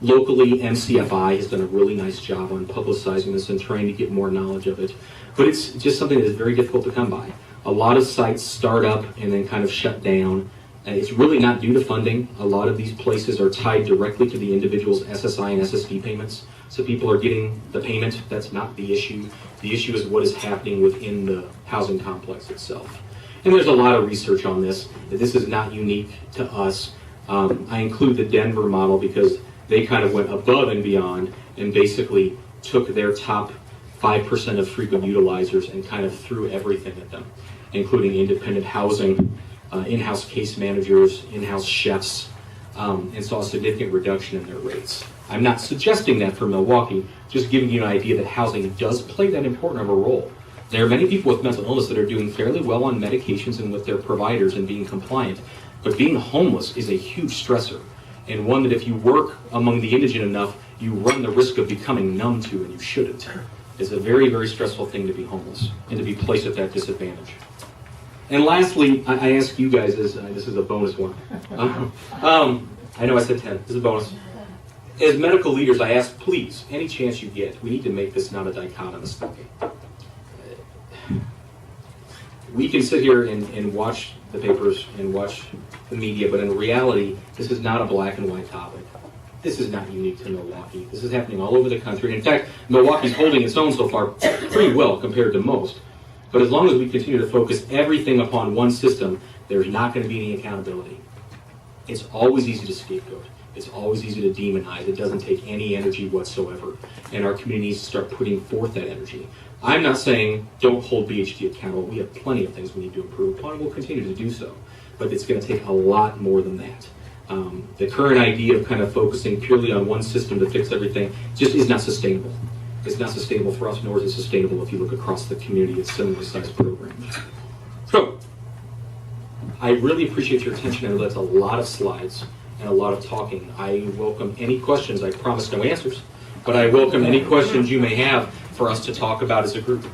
locally, MCFI has done a really nice job on publicizing this and trying to get more knowledge of it. But it's just something that is very difficult to come by. A lot of sites start up and then kind of shut down. It's really not due to funding. A lot of these places are tied directly to the individual's SSI and SSD payments. So people are getting the payment. That's not the issue. The issue is what is happening within the housing complex itself. And there's a lot of research on this. This is not unique to us. I include the Denver model because they kind of went above and beyond and basically took their top 5% of frequent utilizers and kind of threw everything at them, including independent housing, in-house case managers, in-house chefs, and saw a significant reduction in their rates. I'm not suggesting that for Milwaukee, just giving you an idea that housing does play that important of a role. There are many people with mental illness that are doing fairly well on medications and with their providers and being compliant, but being homeless is a huge stressor, and one that if you work among the indigent enough, you run the risk of becoming numb to, and you shouldn't. It's a very, very stressful thing to be homeless and to be placed at that disadvantage. And lastly, I ask you guys, this is a bonus one. I know I said 10, this is a bonus. As medical leaders, I ask, please, any chance you get, we need to make this not a dichotomous thinking. we can sit here and watch the papers and watch the media, but in reality, this is not a black and white topic. This is not unique to Milwaukee. This is happening all over the country. In fact, Milwaukee's holding its own so far pretty well compared to most. But as long as we continue to focus everything upon one system, there's not going to be any accountability. It's always easy to scapegoat. It's always easy to demonize. It doesn't take any energy whatsoever. And our community needs to start putting forth that energy. I'm not saying don't hold BHD accountable. We have plenty of things we need to improve upon, and we'll continue to do so. But it's going to take a lot more than that. The current idea of kind of focusing purely on one system to fix everything just is not sustainable. It's not sustainable for us, nor is it sustainable if you look across the community at similar sized programs. So, I really appreciate your attention. I know that's a lot of slides and a lot of talking. I welcome any questions. I promise no answers, but I welcome any questions you may have for us to talk about as a group.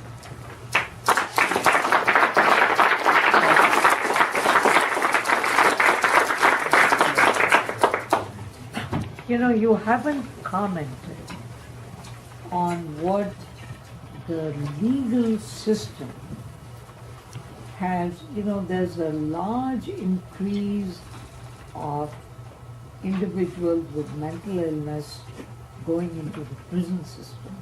You know, you haven't commented on what the legal system has, there's a large increase of individuals with mental illness going into the prison system.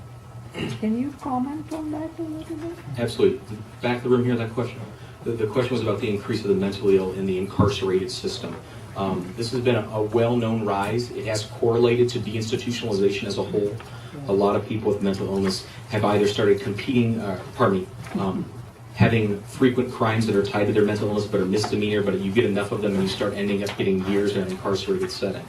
Can you comment on that a little bit? Absolutely. Back of the room here, that question. The question was about the increase of the mentally ill in the incarcerated system. This has been a well-known rise. It has correlated to deinstitutionalization as a whole. A lot of people with mental illness have either started having frequent crimes that are tied to their mental illness but are misdemeanor, but you get enough of them and you start ending up getting years in an incarcerated setting.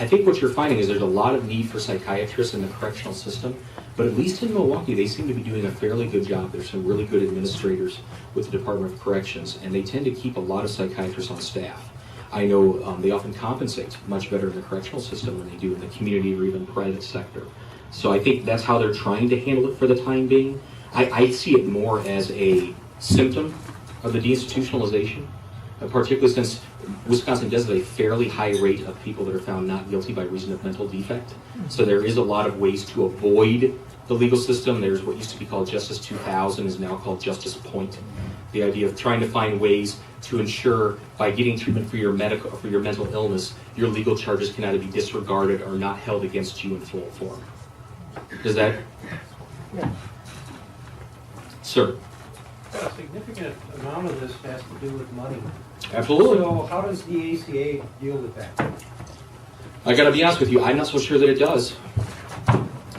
I think what you're finding is there's a lot of need for psychiatrists in the correctional system, but at least in Milwaukee, they seem to be doing a fairly good job. There's some really good administrators with the Department of Corrections, and they tend to keep a lot of psychiatrists on staff. I know they often compensate much better in the correctional system than they do in the community or even private sector. So I think that's how they're trying to handle it for the time being. I see it more as a symptom of the deinstitutionalization, particularly since Wisconsin does have a fairly high rate of people that are found not guilty by reason of mental defect. So there is a lot of ways to avoid the legal system. There's what used to be called Justice 2000 is now called Justice Point. The idea of trying to find ways to ensure by getting treatment for your mental illness, your legal charges can either be disregarded or not held against you in full form. Does that? Yeah. Sir. A significant amount of this has to do with money. Absolutely. So how does the ACA deal with that? I got to be honest with you, I'm not so sure that it does.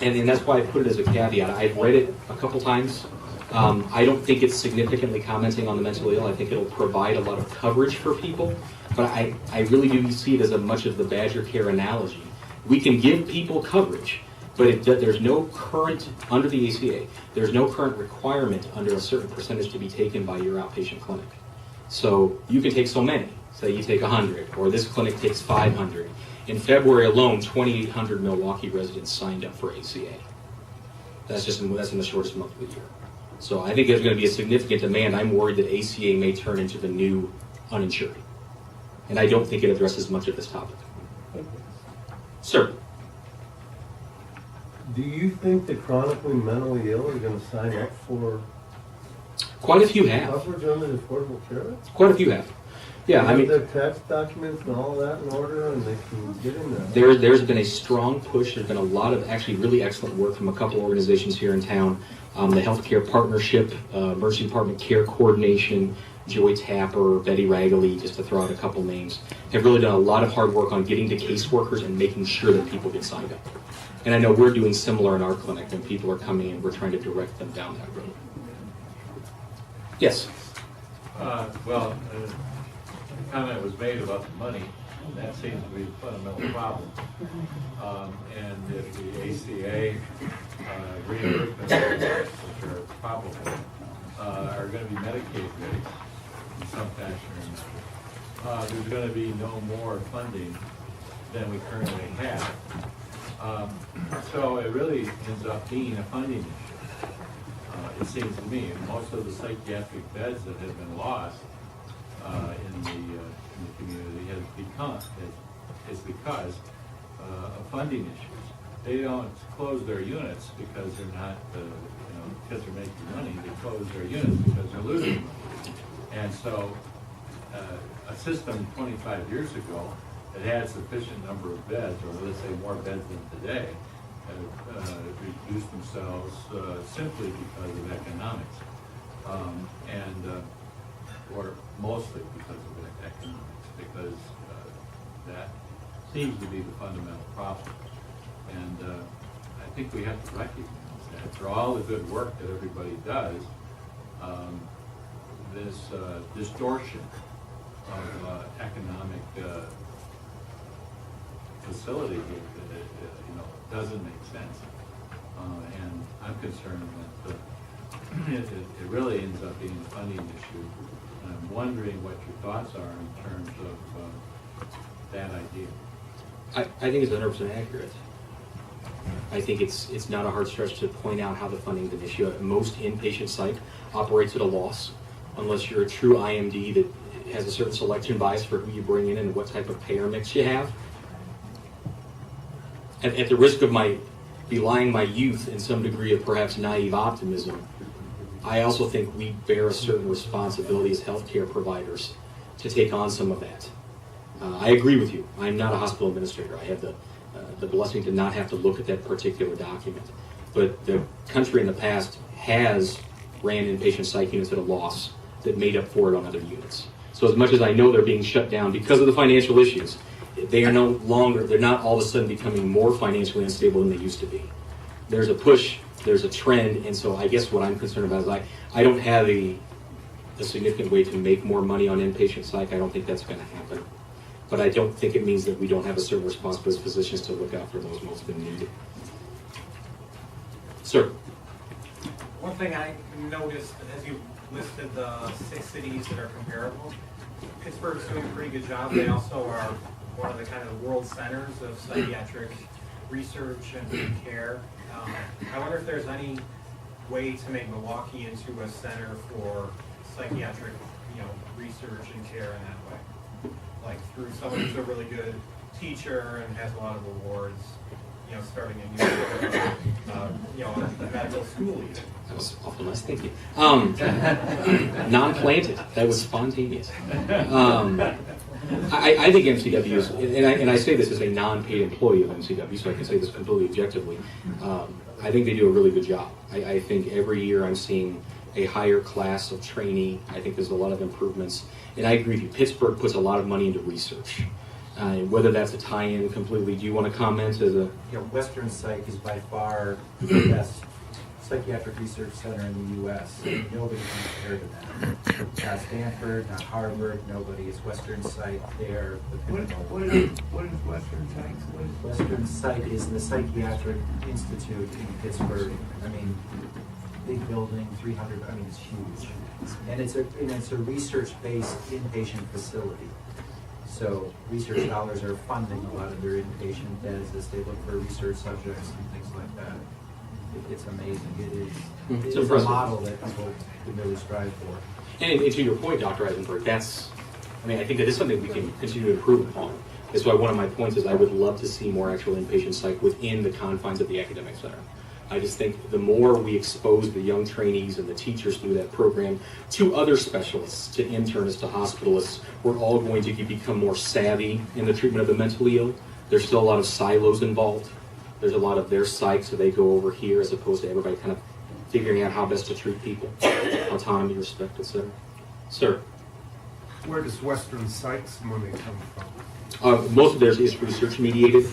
And that's why I put it as a caveat. I've read it a couple times. I don't think it's significantly commenting on the mentally ill. I think it'll provide a lot of coverage for people. But I really do see it as a much of the Badger Care analogy. We can give people coverage, but there's no current, under the ACA, there's no current requirement under a certain percentage to be taken by your outpatient clinic. So you can take so many. Say you take 100, or this clinic takes 500. In February alone, 2,800 Milwaukee residents signed up for ACA. That's in the shortest month of the year. So I think there's going to be a significant demand. I'm worried that ACA may turn into the new uninsured. And I don't think it addresses much of this topic. Sir. Do you think the chronically mentally ill are going to sign up for Quite a few have. coverage under the Affordable Care Act? Quite a few have. Yeah, I mean, their tax documents and all that in order, and they can get in there. There's been a strong push. There's been a lot of actually really excellent work from a couple organizations here in town. The Healthcare Partnership, Emergency Department Care Coordination, Joy Tapper, Betty Ragley, just to throw out a couple names, have really done a lot of hard work on getting to caseworkers and making sure that people get signed up. And I know we're doing similar in our clinic. When people are coming in, we're trying to direct them down that road. Yes? The comment was made about the money, and that seems to be the fundamental problem. And if the ACA reimbursement rates, which are probable, are going to be Medicaid rates in some fashion or another, there's going to be no more funding than we currently have. So it really ends up being a funding issue, it seems to me. And most of the psychiatric beds that have been lost in the community is because of funding issues. They don't close their units because they're not because they're making money, they close their units because they're losing money. And so a system 25 years ago that had sufficient number of beds, or let's say more beds than today, reduced themselves simply because of economics, or mostly because of economics, because that seems to be the fundamental problem. And I think we have to recognize that for all the good work that everybody does, this distortion of economic facility doesn't make sense. And I'm concerned that it really ends up being a funding issue. And I'm wondering what your thoughts are in terms of that idea. I think it's 100% accurate. I think it's not a hard stretch to point out how the funding is an issue. Most inpatient psych operates at a loss, unless you're a true IMD that has a certain selection bias for who you bring in and what type of payer mix you have. At the risk of belying my youth and some degree of perhaps naive optimism, I also think we bear a certain responsibility as healthcare providers to take on some of that. I agree with you. I'm not a hospital administrator. I have the blessing to not have to look at that particular document. But the country in the past has ran inpatient psych units at a loss that made up for it on other units. So as much as I know they're being shut down because of the financial issues, they're not all of a sudden becoming more financially unstable than they used to be. There's a push, there's a trend, and so I guess what I'm concerned about is I don't have a significant way to make more money on inpatient psych. I don't think that's going to happen. But I don't think it means that we don't have a certain responsibility as physicians to look out for those most in need. Sir. One thing I noticed as you listed the 6 cities that are comparable, Pittsburgh's doing a pretty good job. They also are one of the kind of world centers of psychiatric research and care. I wonder if there's any way to make Milwaukee into a center for psychiatric, research and care in that way, like through someone who's a really good teacher and has a lot of awards, starting a new, a medical school even. That was awful nice, thank you. Non-planted, that was spontaneous. I think MCW is, and I say this as a non-paid employee of MCW, so I can say this completely objectively. I think they do a really good job. I think every year I'm seeing a higher class of trainee. I think there's a lot of improvements. And I agree with you, Pittsburgh puts a lot of money into research. Whether that's a tie-in completely, do you want to comment as a... Western Psych is by far the best psychiatric research center in the U.S. Nobody can compare to that. Not Stanford, not Harvard, nobody. It's Western Psych. They're the pinnacle. What is Western Psych? Western Psych is the Psychiatric Institute in Pittsburgh. Big building, 300, it's huge. And it's a research-based inpatient facility. So research dollars are funding a lot of their inpatient beds as they look for research subjects and things like that. It's amazing. It is a model that people can really strive for. And to your point, Dr. Eisenberg, I think that is something we can continue to improve upon. That's why one of my points is I would love to see more actual inpatient psych within the confines of the academic center. I just think the more we expose the young trainees and the teachers through that program to other specialists, to internists, to hospitalists, we're all going to become more savvy in the treatment of the mentally ill. There's still a lot of silos involved. There's a lot of their psych, so they go over here as opposed to everybody kind of figuring out how best to treat people. Autonomy, respect, etc. Sir? Where does Western Psych's money come from? Most of theirs is research mediated.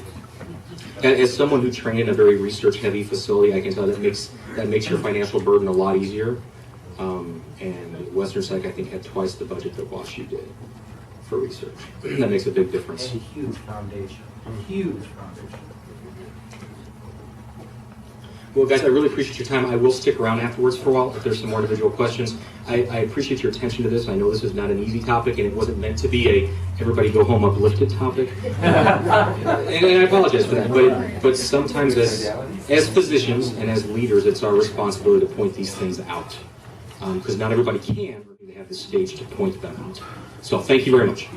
As someone who trained in a very research-heavy facility, I can tell that makes your financial burden a lot easier. And Western Psych, I think, had twice the budget that WashU did for research. And that makes a big difference. And a huge foundation. Huge foundation. Well, guys, I really appreciate your time. I will stick around afterwards for a while if there's some more individual questions. I appreciate your attention to this. I know this is not an easy topic, and it wasn't meant to be a everybody go home uplifted topic. And I apologize for that. But sometimes as physicians and as leaders, it's our responsibility to point these things out. Because not everybody can have the stage to point them out. So thank you very much.